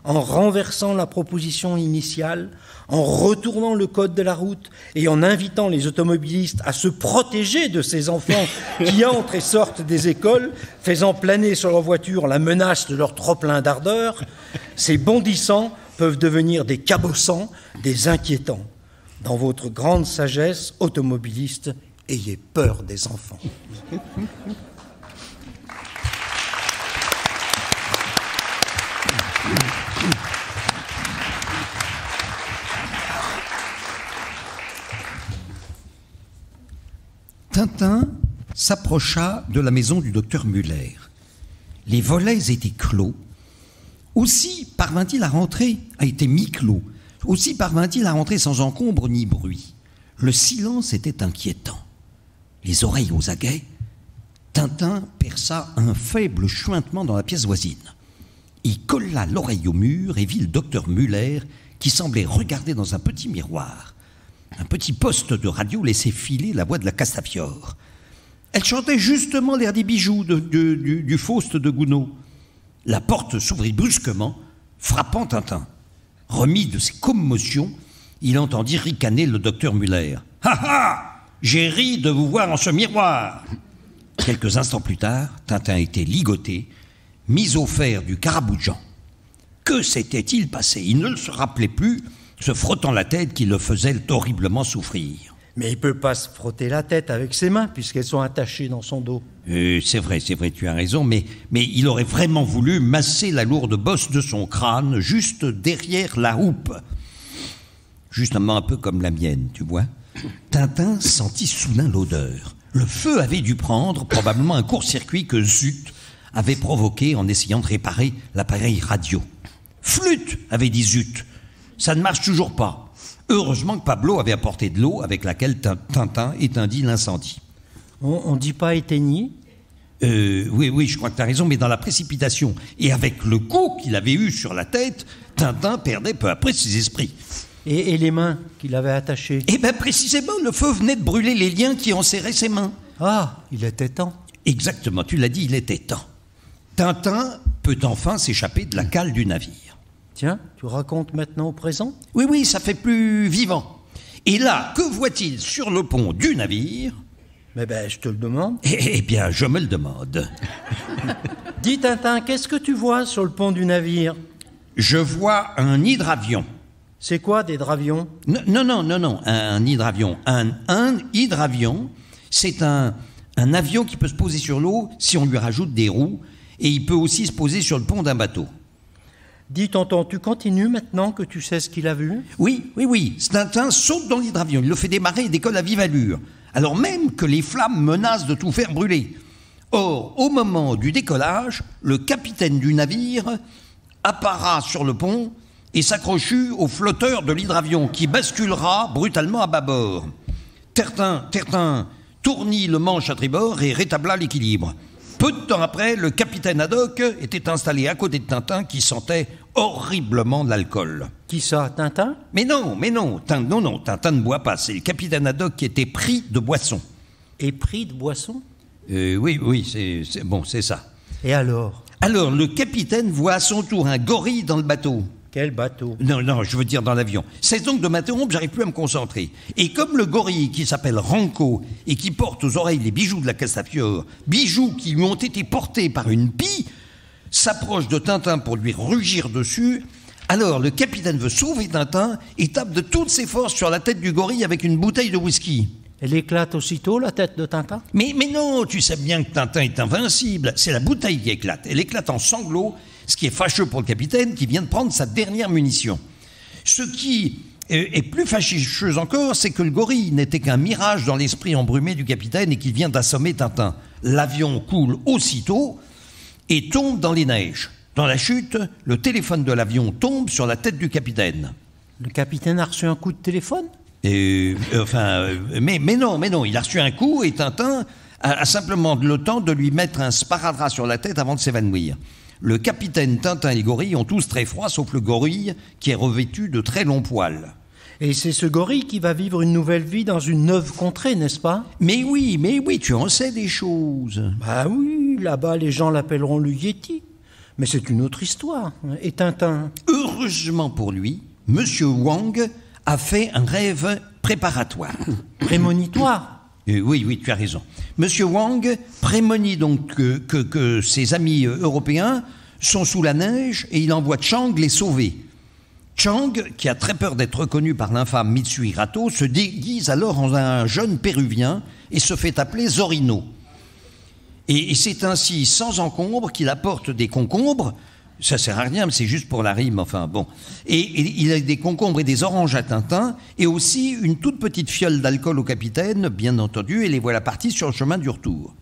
En renversant la proposition initiale, en retournant le code de la route et en invitant les automobilistes à se protéger de ces enfants qui entrent et sortent des écoles, faisant planer sur leur voiture la menace de leur trop-plein d'ardeur, ces bondissants peuvent devenir des cabossants, des inquiétants. Dans votre grande sagesse, automobiliste, ayez peur des enfants. Tintin s'approcha de la maison du docteur Muller. Les volets étaient clos. Aussi parvint-il à rentrer, a été mi-clos. Aussi parvint-il à rentrer sans encombre ni bruit. Le silence était inquiétant. Les oreilles aux aguets, Tintin perça un faible chuintement dans la pièce voisine. Il colla l'oreille au mur et vit le docteur Muller qui semblait regarder dans un petit miroir. Un petit poste de radio laissait filer la voix de la Castafiore. Elle chantait justement l'air des bijoux du Faust de Gounod. La porte s'ouvrit brusquement, frappant Tintin. Remis de ses commotions, il entendit ricaner le docteur Muller. « Ha ha ! J'ai ri de vous voir en ce miroir. » Quelques instants plus tard, Tintin était ligoté, mis au fer du Caraboujan. Que s'était-il passé? Il ne se rappelait plus, se frottant la tête qui le faisait horriblement souffrir. Mais il ne peut pas se frotter la tête avec ses mains puisqu'elles sont attachées dans son dos. C'est vrai, tu as raison, mais il aurait vraiment voulu masser la lourde bosse de son crâne juste derrière la houppe. Justement un peu comme la mienne, tu vois. Tintin sentit soudain l'odeur. Le feu avait dû prendre, probablement un court-circuit que Zut avait provoqué en essayant de réparer l'appareil radio. « Flûte !» avait dit Zut. « Ça ne marche toujours pas. » Heureusement que Pablo avait apporté de l'eau avec laquelle Tintin éteindit l'incendie. On ne dit pas éteignis? Oui, je crois que tu as raison, mais dans la précipitation et avec le coup qu'il avait eu sur la tête, Tintin perdait peu après ses esprits. Et les mains qu'il avait attachées? Eh bien, précisément, le feu venait de brûler les liens qui enserraient ses mains. Ah, il était temps. Exactement, tu l'as dit, il était temps. Tintin peut enfin s'échapper de la cale du navire. Tiens, tu racontes maintenant au présent? Oui, ça fait plus vivant. Et là, que voit-il sur le pont du navire? Mais je te le demande. Eh bien, je me le demande. Dis, Tintin, qu'est-ce que tu vois sur le pont du navire? Je vois un hydravion. C'est quoi des dravions? Non, un hydravion. Un hydravion, c'est un avion qui peut se poser sur l'eau si on lui rajoute des roues, et il peut aussi se poser sur le pont d'un bateau. Dis, tonton, tu continues maintenant que tu sais ce qu'il a vu? Oui. Tintin saute dans l'hydravion, il le fait démarrer et décolle à vive allure, alors même que les flammes menacent de tout faire brûler. Or, au moment du décollage, le capitaine du navire apparaît sur le pont et s'accrochut au flotteur de l'hydravion qui basculera brutalement à bâbord. Tintin tournit le manche à tribord et rétabla l'équilibre. Peu de temps après, le capitaine Haddock était installé à côté de Tintin qui sentait horriblement de l'alcool. Qui ça, Tintin? Mais non, Tintin ne boit pas. C'est le capitaine Haddock qui était pris de boisson. Et pris de boisson? Oui, c'est ça. Et alors? Alors, le capitaine voit à son tour un gorille dans le bateau. Quel bateau? Non, je veux dire dans l'avion. C'est donc de m'interrompre, j'arrive plus à me concentrer. Et comme le gorille qui s'appelle Ranco et qui porte aux oreilles les bijoux de la Castafiore, bijoux qui lui ont été portés par une pie, s'approche de Tintin pour lui rugir dessus, alors le capitaine veut sauver Tintin et tape de toutes ses forces sur la tête du gorille avec une bouteille de whisky. Elle éclate aussitôt, la tête de Tintin? Mais non, tu sais bien que Tintin est invincible. C'est la bouteille qui éclate. Elle éclate en sanglots, ce qui est fâcheux pour le capitaine qui vient de prendre sa dernière munition. Ce qui est plus fâcheux encore, c'est que le gorille n'était qu'un mirage dans l'esprit embrumé du capitaine et qu'il vient d'assommer Tintin. L'avion coule aussitôt et tombe dans les neiges. Dans la chute, le téléphone de l'avion tombe sur la tête du capitaine. Le capitaine a reçu un coup de téléphone? Mais non, il a reçu un coup et Tintin a simplement le temps de lui mettre un sparadrap sur la tête avant de s'évanouir. Le capitaine, Tintin et les gorilles ont tous très froid, sauf le gorille qui est revêtu de très longs poils. Et c'est ce gorille qui va vivre une nouvelle vie dans une neuve contrée, n'est-ce pas? Mais oui, tu en sais des choses. Bah oui, là-bas les gens l'appelleront le Yéti. Mais c'est une autre histoire. Et Tintin? Heureusement pour lui, Monsieur Wang a fait un rêve préparatoire. Prémonitoire? Oui, tu as raison. Monsieur Wang prémonit donc que ses amis européens sont sous la neige et il envoie Chang les sauver. Chang, qui a très peur d'être reconnu par l'infâme Mitsui Rato, se déguise alors en un jeune Péruvien et se fait appeler Zorino. Et c'est ainsi, sans encombre, qu'il apporte des concombres. Ça sert à rien, mais c'est juste pour la rime, enfin bon. Et il a des concombres et des oranges à Tintin, et aussi une toute petite fiole d'alcool au capitaine, bien entendu, et les voilà partis sur le chemin du retour.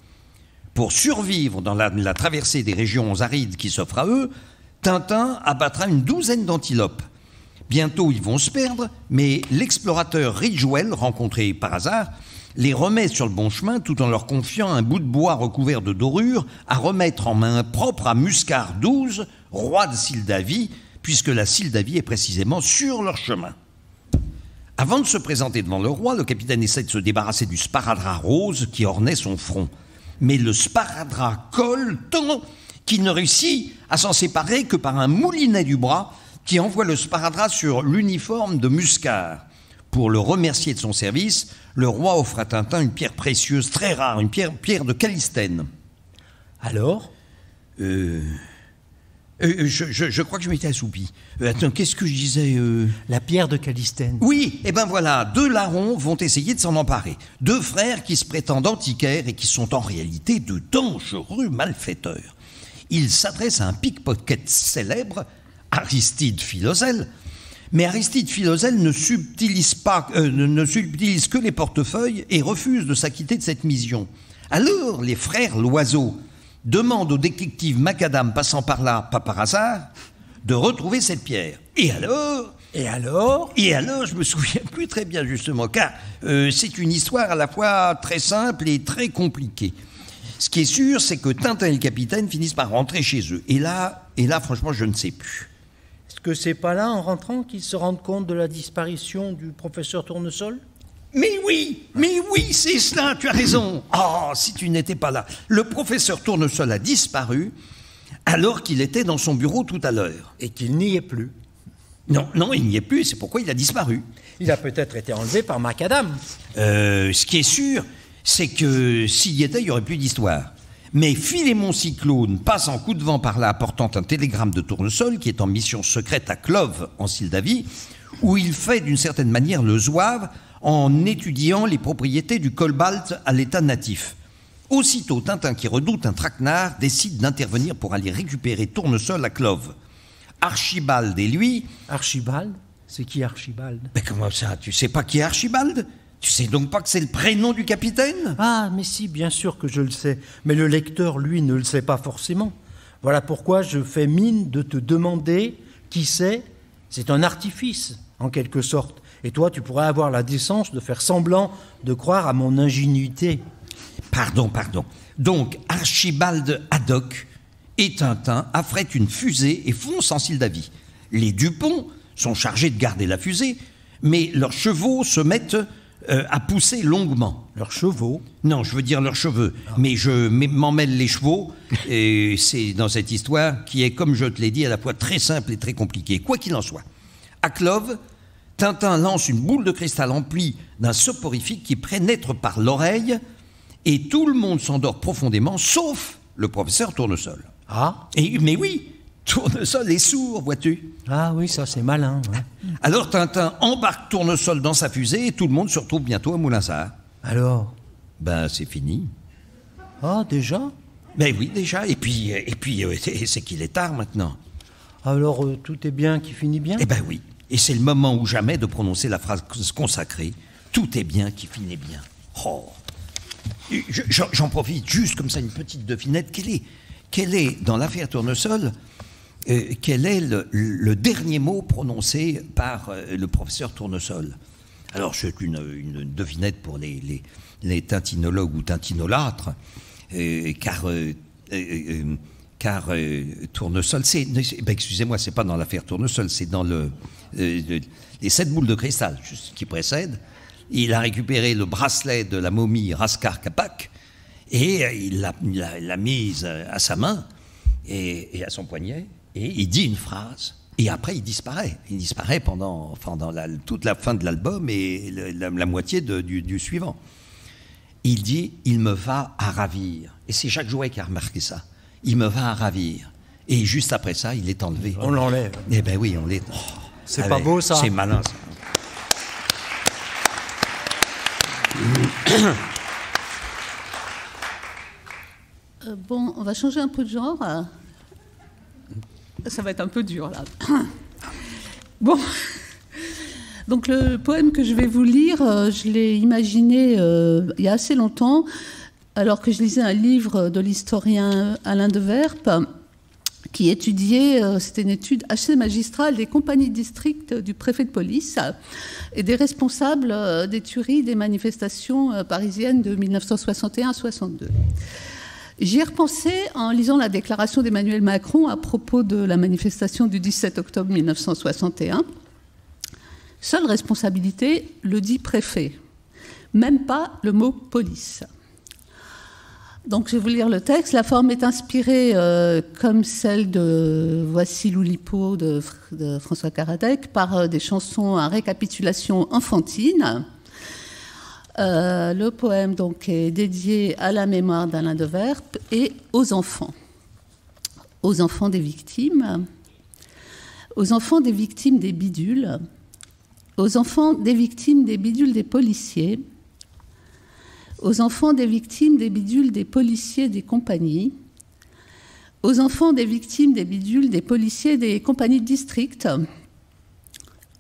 Pour survivre dans la traversée des régions arides qui s'offrent à eux, Tintin abattra une douzaine d'antilopes. Bientôt, ils vont se perdre, mais l'explorateur Ridgewell, rencontré par hasard, les remet sur le bon chemin tout en leur confiant un bout de bois recouvert de dorure à remettre en main propre à Muscar XII, roi de Sildavie, puisque la Sildavie est précisément sur leur chemin. Avant de se présenter devant le roi, le capitaine essaie de se débarrasser du sparadrap rose qui ornait son front. Mais le sparadrap colle tant qu'il ne réussit à s'en séparer que par un moulinet du bras qui envoie le sparadrap sur l'uniforme de Muscar. Pour le remercier de son service, le roi offre à Tintin une pierre précieuse, très rare, une pierre de Calistène. Alors ? Je crois que je m'étais assoupi. Attends, qu'est-ce que je disais La pierre de Calistène. Oui, et ben voilà, 2 larrons vont essayer de s'en emparer. 2 frères qui se prétendent antiquaires et qui sont en réalité de dangereux malfaiteurs. Ils s'adressent à un pickpocket célèbre, Aristide Philoselle. Mais Aristide Philoselle ne subtilise que les portefeuilles et refuse de s'acquitter de cette mission. Alors, les frères Loiseau demandent au détective Macadam, passant par là, pas par hasard, de retrouver cette pierre. Et alors, je me souviens plus très bien justement, car c'est une histoire à la fois très simple et très compliquée. Ce qui est sûr, c'est que Tintin et le capitaine finissent par rentrer chez eux. Et là, franchement, je ne sais plus. Est-ce que c'est pas là, en rentrant, qu'ils se rendent compte de la disparition du professeur Tournesol ? Mais oui, c'est cela, tu as raison. Oh, si tu n'étais pas là. Le professeur Tournesol a disparu alors qu'il était dans son bureau tout à l'heure. Et qu'il n'y est plus. Non, il n'y est plus, c'est pourquoi il a disparu. Il a peut-être été enlevé par Macadam. Ce qui est sûr, c'est que s'il y était, il n'y aurait plus d'histoire. Mais Philémon Cyclone passe en coup de vent par là apportant un télégramme de Tournesol qui est en mission secrète à Clove, en Sildavie, où il fait d'une certaine manière le zouave en étudiant les propriétés du cobalt à l'état natif. Aussitôt, Tintin, qui redoute un traquenard, décide d'intervenir pour aller récupérer Tournesol à Clove. Archibald et lui... Archibald ? C'est qui Archibald ? Mais comment ça ? Tu sais pas qui est Archibald ? Tu sais donc pas que c'est le prénom du capitaine ? Ah, mais si, bien sûr que je le sais. Mais le lecteur, lui, ne le sait pas forcément. Voilà pourquoi je fais mine de te demander qui c'est. C'est un artifice, en quelque sorte. Et toi, tu pourrais avoir la décence de faire semblant de croire à mon ingénuité. Pardon. Donc, Archibald Haddock et Tintin affrètent une fusée et foncent en Sildavie. Les Dupont sont chargés de garder la fusée, mais leurs chevaux se mettent à pousser longuement. Leurs chevaux ? Non, je veux dire leurs cheveux. Ah. Mais je m'en mêle les chevaux, et c'est dans cette histoire qui est, comme je te l'ai dit, à la fois très simple et très compliquée. Quoi qu'il en soit, à Clove, Tintin lance une boule de cristal emplie d'un soporifique qui pénètre par l'oreille, et tout le monde s'endort profondément, sauf le professeur Tournesol. Ah ? Mais oui, Tournesol est sourd, vois-tu. Ah oui, ça c'est malin. Ouais. Alors Tintin embarque Tournesol dans sa fusée et tout le monde se retrouve bientôt à Moulinsart. Alors ? Ben c'est fini. Ah, déjà ? Ben oui, déjà. Et puis c'est qu'il est tard maintenant. Alors tout est bien qui finit bien ? Eh ben oui. Et c'est le moment ou jamais de prononcer la phrase consacrée. Tout est bien qui finit bien. Oh. J'en profite juste comme ça, une petite devinette. Quel est dans l'affaire Tournesol, quel est le dernier mot prononcé par le professeur Tournesol ? Alors, c'est une devinette pour les tintinologues ou tintinolâtres, car Tournesol, excusez-moi, c'est pas dans l'affaire Tournesol, c'est dans les 7 boules de cristal qui précèdent. Il a récupéré le bracelet de la momie Raskar Kapak et il l'a mise à sa main et à son poignet, et il dit une phrase, et après il disparaît. Il disparaît pendant toute la fin de l'album et la moitié du suivant. Il dit « Il me va à ravir ». Et c'est Jacques Jouet qui a remarqué ça. « Il me va à ravir ». Et juste après ça, il est enlevé. On l'enlève. Eh bien oui, on l'est. Oh, c'est pas beau, ça. C'est malin, ça. Bon, on va changer un peu de genre. Ça va être un peu dur, là. Bon. Donc, le poème que je vais vous lire, je l'ai imaginé il y a assez longtemps, alors que je lisais un livre de l'historien Alain de Verpe, qui étudiait, c'était une étude assez magistrale des compagnies de district du préfet de police et des responsables des tueries des manifestations parisiennes de 1961-62. J'y ai repensé en lisant la déclaration d'Emmanuel Macron à propos de la manifestation du 17 octobre 1961. Seule responsabilité, le dit préfet. Même pas le mot police. Donc, je vais vous lire le texte. La forme est inspirée, comme celle de Voici l'Oulipo de François Karadec, par des chansons à récapitulation enfantine. Le poème donc, est dédié à la mémoire d'Alain de Verpe et aux enfants des victimes, aux enfants des victimes des bidules, aux enfants des victimes des bidules des policiers, aux enfants des victimes des bidules des policiers des compagnies, aux enfants des victimes des bidules des policiers des compagnies de district,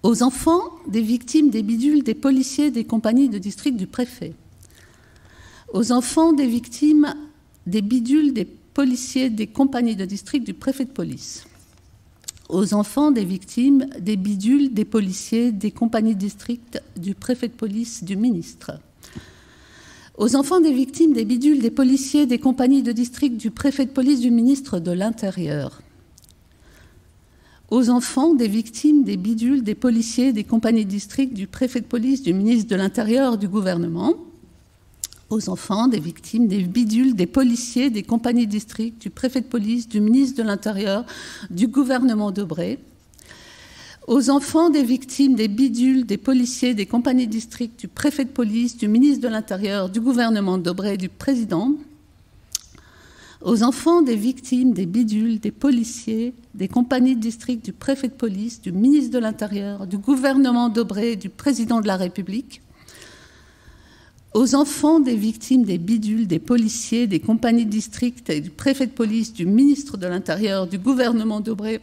aux enfants des victimes des bidules des policiers des compagnies de district du préfet, aux enfants des victimes des bidules des policiers des compagnies de district du préfet de police, aux enfants des victimes des bidules des policiers des compagnies de district du préfet de police du ministre, aux enfants des victimes des bidules des policiers des compagnies de district du préfet de police du ministre de l'Intérieur, aux enfants des victimes des bidules des policiers des compagnies de district du préfet de police du ministre de l'Intérieur du gouvernement, aux enfants des victimes des bidules des policiers des compagnies de district du préfet de police du ministre de l'Intérieur du gouvernement Debré, aux enfants des victimes des bidules des policiers des compagnies de district du préfet de police du ministre de l'Intérieur du gouvernement Debré du président, aux enfants des victimes des bidules des policiers des compagnies de district du préfet de police du ministre de l'Intérieur du gouvernement Debré du président de la République, aux enfants des victimes des bidules des policiers des compagnies de district et du préfet de police du ministre de l'Intérieur du gouvernement Debré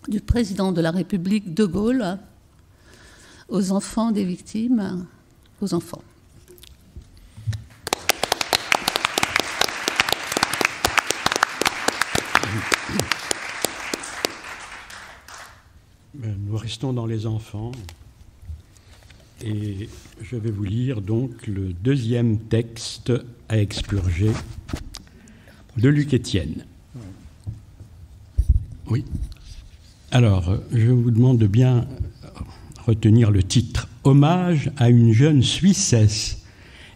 du président de la République de Gaulle, aux enfants des victimes, aux enfants. Nous restons dans les enfants et je vais vous lire donc le deuxième texte à expurger de Luc Étienne. Oui. Alors, je vous demande de bien retenir le titre. Hommage à une jeune Suissesse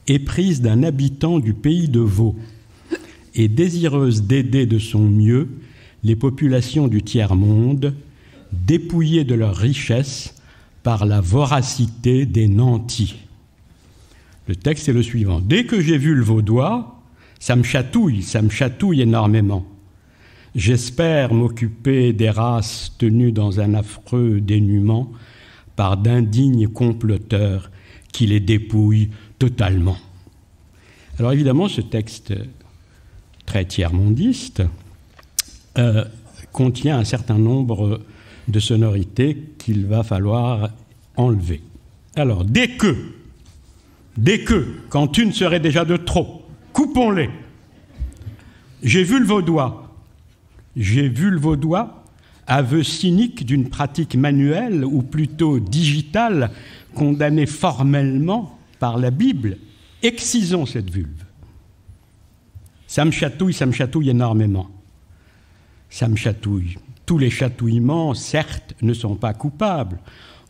éprise d'un habitant du pays de Vaud et désireuse d'aider de son mieux les populations du tiers-monde, dépouillées de leurs richesses par la voracité des nantis. Le texte est le suivant. Dès que j'ai vu le Vaudois, ça me chatouille énormément. J'espère m'occuper des races tenues dans un affreux dénuement par d'indignes comploteurs qui les dépouillent totalement. Alors évidemment, ce texte très tiers-mondiste contient un certain nombre de sonorités qu'il va falloir enlever. Alors, dès que, quand une serait déjà de trop, coupons-les. J'ai vu le Vaudois, aveu cynique d'une pratique manuelle, ou plutôt digitale, condamnée formellement par la Bible. Excisons cette vulve. Ça me chatouille énormément. Ça me chatouille. Tous les chatouillements, certes, ne sont pas coupables.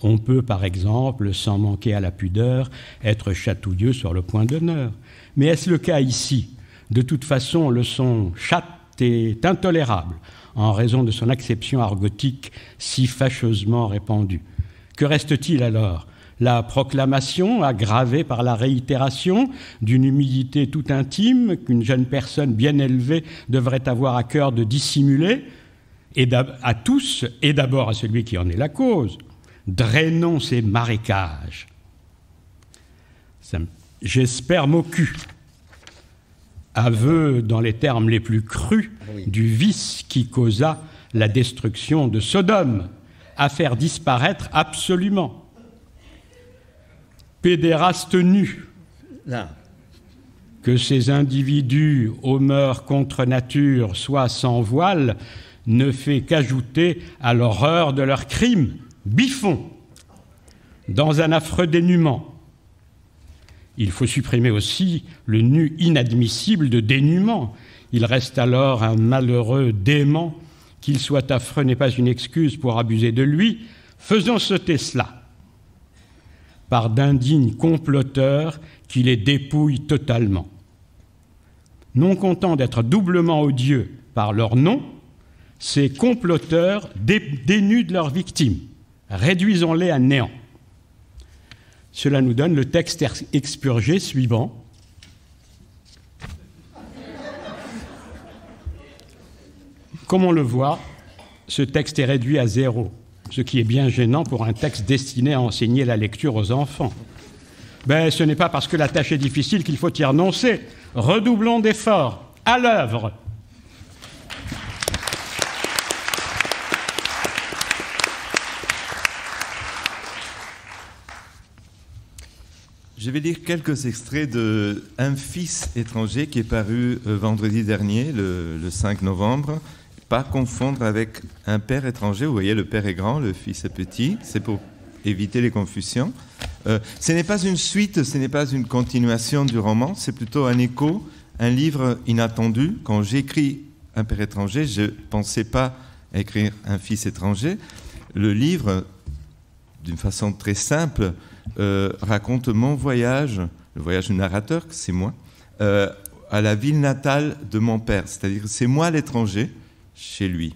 On peut, par exemple, sans manquer à la pudeur, être chatouilleux sur le point d'honneur. Mais est-ce le cas ici? De toute façon, le son chatte est intolérable en raison de son acception argotique si fâcheusement répandue. Que reste-t-il alors? La proclamation, aggravée par la réitération d'une humilité tout intime qu'une jeune personne bien élevée devrait avoir à cœur de dissimuler, et à tous, et d'abord à celui qui en est la cause. Drainons ces marécages. J'espère m'occuper. Aveu, dans les termes les plus crus, du vice qui causa la destruction de Sodome, à faire disparaître absolument. Pédéraste nu, que ces individus aux mœurs contre nature soient sans voile, ne fait qu'ajouter à l'horreur de leurs crimes. Biffon, dans un affreux dénuement. Il faut supprimer aussi le nu inadmissible de dénuement. Il reste alors un malheureux dément. Qu'il soit affreux n'est pas une excuse pour abuser de lui. Faisons sauter cela par d'indignes comploteurs qui les dépouillent totalement. non contents d'être doublement odieux par leur nom, ces comploteurs dénudent leurs victimes. Réduisons-les à néant. Cela nous donne le texte expurgé suivant. Comme on le voit, ce texte est réduit à 0, ce qui est bien gênant pour un texte destiné à enseigner la lecture aux enfants. Ben, ce n'est pas parce que la tâche est difficile qu'il faut y renoncer. Redoublons d'efforts. À l'œuvre. Je vais lire quelques extraits de Un fils étranger qui est paru vendredi dernier, le 5 novembre. Pas confondre avec Un père étranger. Vous voyez, le père est grand, le fils est petit. C'est pour éviter les confusions. Ce n'est pas une suite, ce n'est pas une continuation du roman, c'est plutôt un écho, un livre inattendu. Quand j'écris Un père étranger, je ne pensais pas écrire Un fils étranger. Le livre, d'une façon très simple, raconte mon voyage, le voyage du narrateur, c'est moi, à la ville natale de mon père. C'est-à-dire c'est moi l'étranger chez lui.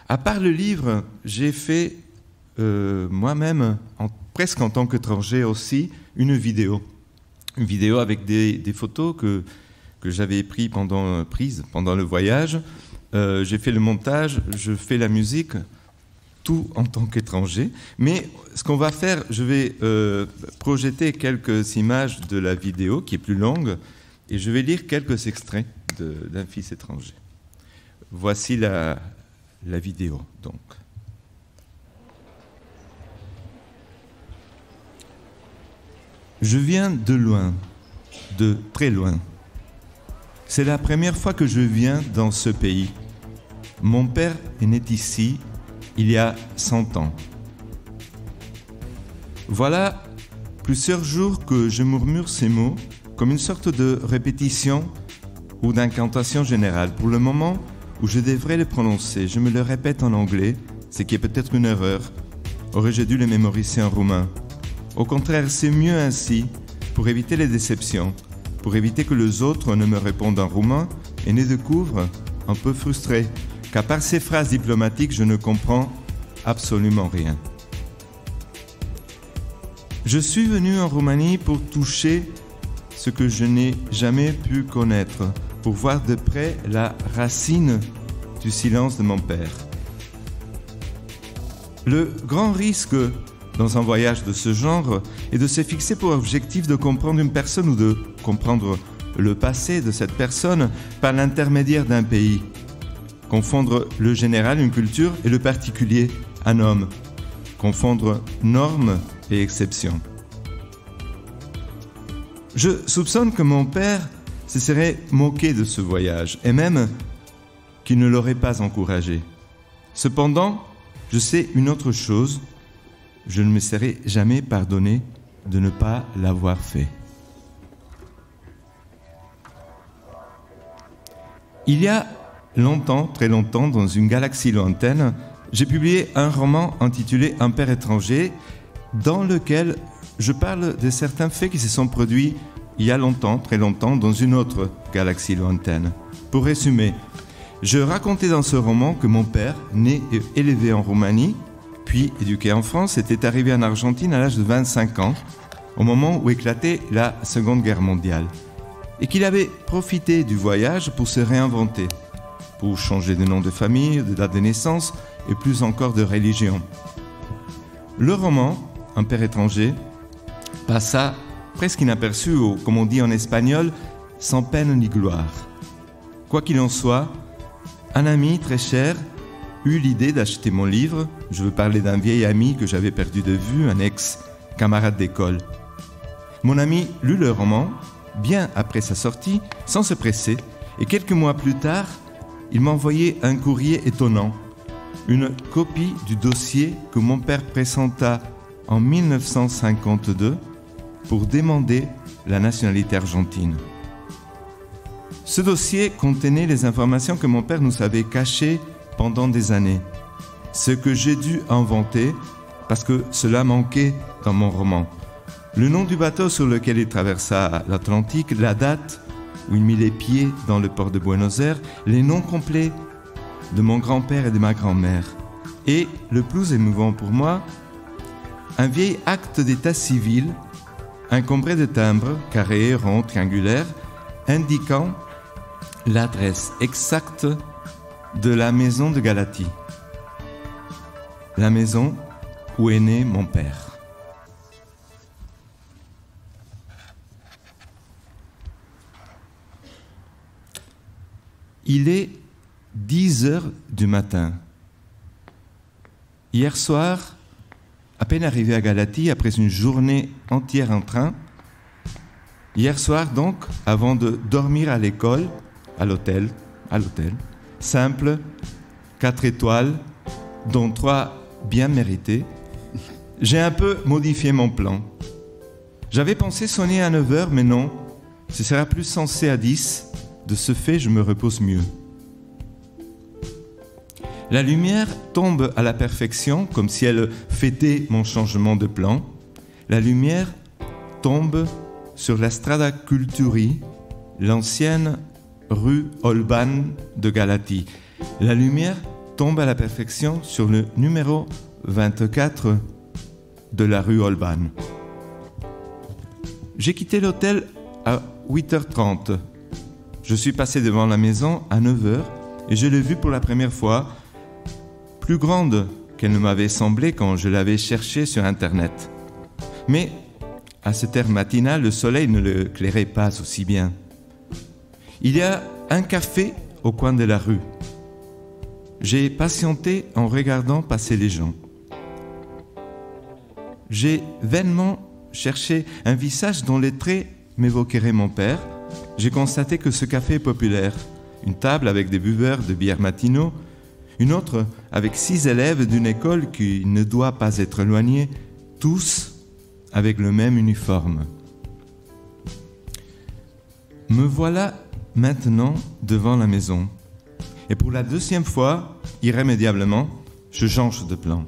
À part le livre, j'ai fait moi-même, presque en tant qu'étranger aussi, une vidéo avec des photos que j'avais prises pendant le voyage. J'ai fait le montage, je fais la musique, tout en tant qu'étranger. Mais ce qu'on va faire, je vais projeter quelques images de la vidéo qui est plus longue et je vais lire quelques extraits d'Un fils étranger. Voici la vidéo, donc. Je viens de loin, de très loin. C'est la première fois que je viens dans ce pays. Mon père est né ici il y a 100 ans. Voilà plusieurs jours que je murmure ces mots comme une sorte de répétition ou d'incantation générale. Pour le moment où je devrais les prononcer, je me le répète en anglais, ce qui est peut-être une erreur. Aurais-je dû les mémoriser en roumain? Au contraire, c'est mieux ainsi, pour éviter les déceptions, pour éviter que les autres ne me répondent en roumain et ne découvrent, un peu frustré, qu'à part ces phrases diplomatiques, je ne comprends absolument rien. Je suis venu en Roumanie pour toucher ce que je n'ai jamais pu connaître, pour voir de près la racine du silence de mon père. Le grand risque dans un voyage de ce genre est de se fixer pour objectif de comprendre une personne ou de comprendre le passé de cette personne par l'intermédiaire d'un pays. Confondre le général, une culture, et le particulier, un homme. Confondre normes et exceptions. Je soupçonne que mon père se serait moqué de ce voyage et même qu'il ne l'aurait pas encouragé. Cependant, je sais une autre chose. Je ne me serais jamais pardonné de ne pas l'avoir fait. Il y a longtemps, très longtemps, dans une galaxie lointaine, j'ai publié un roman intitulé Un père étranger, dans lequel je parle de certains faits qui se sont produits il y a longtemps, très longtemps, dans une autre galaxie lointaine. Pour résumer, je racontais dans ce roman que mon père, né et élevé en Roumanie, puis éduqué en France, était arrivé en Argentine à l'âge de 25 ans, au moment où éclatait la Seconde Guerre mondiale, et qu'il avait profité du voyage pour se réinventer, pour changer de nom de famille, de date de naissance, et plus encore de religion. Le roman, Un père étranger, passa presque inaperçu, ou comme on dit en espagnol, sans peine ni gloire. Quoi qu'il en soit, un ami très cher eut l'idée d'acheter mon livre. Je veux parler d'un vieil ami que j'avais perdu de vue, un ex-camarade d'école. Mon ami lut le roman, bien après sa sortie, sans se presser, et quelques mois plus tard, il m'a envoyé un courrier étonnant, une copie du dossier que mon père présenta en 1952 pour demander la nationalité argentine. Ce dossier contenait les informations que mon père nous avait cachées pendant des années, ce que j'ai dû inventer parce que cela manquait dans mon roman. Le nom du bateau sur lequel il traversa l'Atlantique, la date où il mit les pieds dans le port de Buenos Aires, les noms complets de mon grand-père et de ma grand-mère. Et, le plus émouvant pour moi, un vieil acte d'état civil, encombré de timbres, carrés, ronds, triangulaires, indiquant l'adresse exacte de la maison de Galatie. La maison où est né mon père. Il est 10 heures du matin. Hier soir, à peine arrivé à Galatie, après une journée entière en train, hier soir donc, avant de dormir à l'école, à l'hôtel, simple, 4 étoiles, dont 3 bien méritées, j'ai un peu modifié mon plan. J'avais pensé sonner à 9h, mais non, ce sera plus sensé à 10. De ce fait, je me repose mieux. La lumière tombe à la perfection, comme si elle fêtait mon changement de plan. La lumière tombe sur la Strada Culturi, l'ancienne rue Olban de Galatie. La lumière tombe à la perfection sur le numéro 24 de la rue Olban. J'ai quitté l'hôtel à 8h30. Je suis passé devant la maison à 9h et je l'ai vue pour la première fois, plus grande qu'elle ne m'avait semblé quand je l'avais cherchée sur Internet. Mais à cette heure matinale, le soleil ne l'éclairait pas aussi bien. Il y a un café au coin de la rue. J'ai patienté en regardant passer les gens. J'ai vainement cherché un visage dont les traits m'évoqueraient mon père. J'ai constaté que ce café est populaire. Une table avec des buveurs de bière matinaux, une autre avec 6 élèves d'une école qui ne doit pas être éloignée, tous avec le même uniforme. Me voilà maintenant devant la maison. Et pour la 2e fois, irrémédiablement, je change de plan.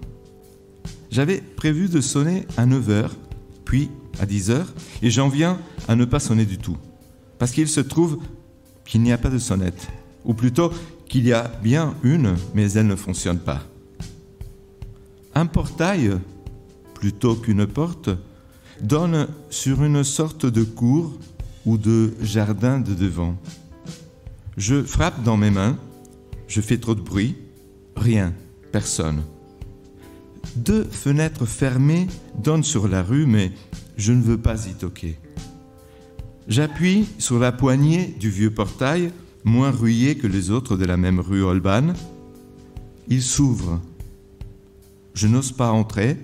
J'avais prévu de sonner à 9h, puis à 10h, et j'en viens à ne pas sonner du tout. Parce qu'il se trouve qu'il n'y a pas de sonnette, ou plutôt qu'il y a bien une, mais elle ne fonctionne pas. Un portail, plutôt qu'une porte, donne sur une sorte de cour ou de jardin de devant. Je frappe dans mes mains, je fais trop de bruit, rien, personne. 2 fenêtres fermées donnent sur la rue, mais je ne veux pas y toquer. J'appuie sur la poignée du vieux portail, moins rouillé que les autres de la même rue Olban. Il s'ouvre. Je n'ose pas entrer.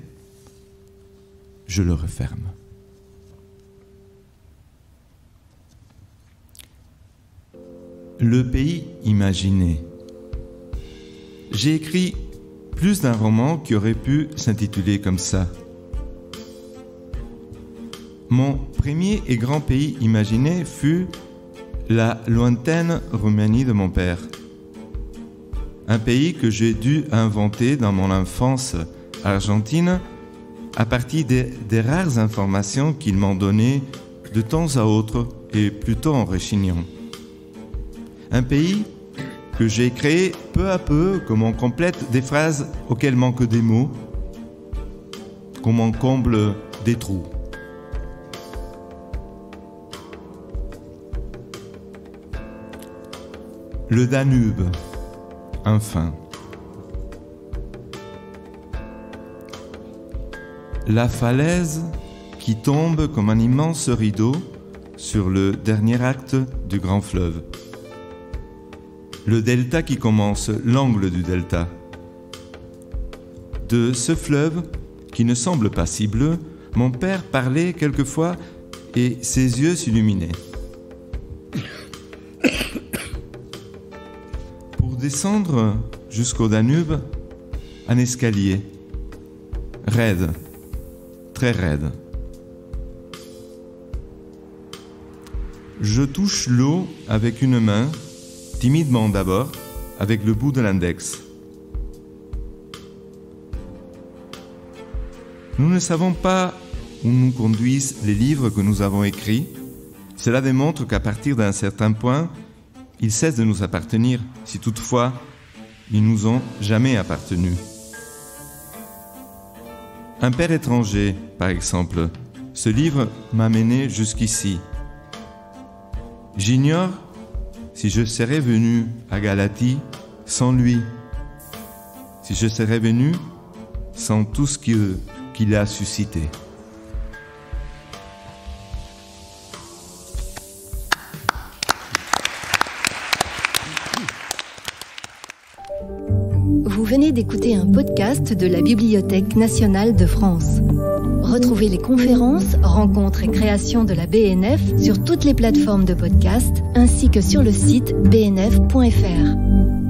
Je le referme. Le pays imaginé. J'ai écrit plus d'un roman qui aurait pu s'intituler comme ça. Mon premier et grand pays imaginé fut la lointaine Roumanie de mon père. Un pays que j'ai dû inventer dans mon enfance argentine à partir des rares informations qu'ils m'ont données de temps à autre et plutôt en rechignant. Un pays que j'ai créé peu à peu, comme on complète des phrases auxquelles manquent des mots, comme on comble des trous. Le Danube, enfin. La falaise qui tombe comme un immense rideau sur le dernier acte du grand fleuve. Le delta qui commence, l'angle du delta. De ce fleuve, qui ne semble pas si bleu, mon père parlait quelquefois et ses yeux s'illuminaient. Pour descendre jusqu'au Danube, un escalier, raide, très raide. Je touche l'eau avec une main, timidement d'abord, avec le bout de l'index. Nous ne savons pas où nous conduisent les livres que nous avons écrits, Cela démontre qu'à partir d'un certain point, ils cessent de nous appartenir, si toutefois ils nous ont jamais appartenu. Un père étranger, par exemple, ce livre m'a mené jusqu'ici. J'ignore si je serais venu à Galatie sans lui, si je serais venu sans tout ce qu'il a suscité. Vous venez d'écouter un podcast de la Bibliothèque nationale de France. Retrouvez les conférences, rencontres et créations de la BNF sur toutes les plateformes de podcast ainsi que sur le site bnf.fr.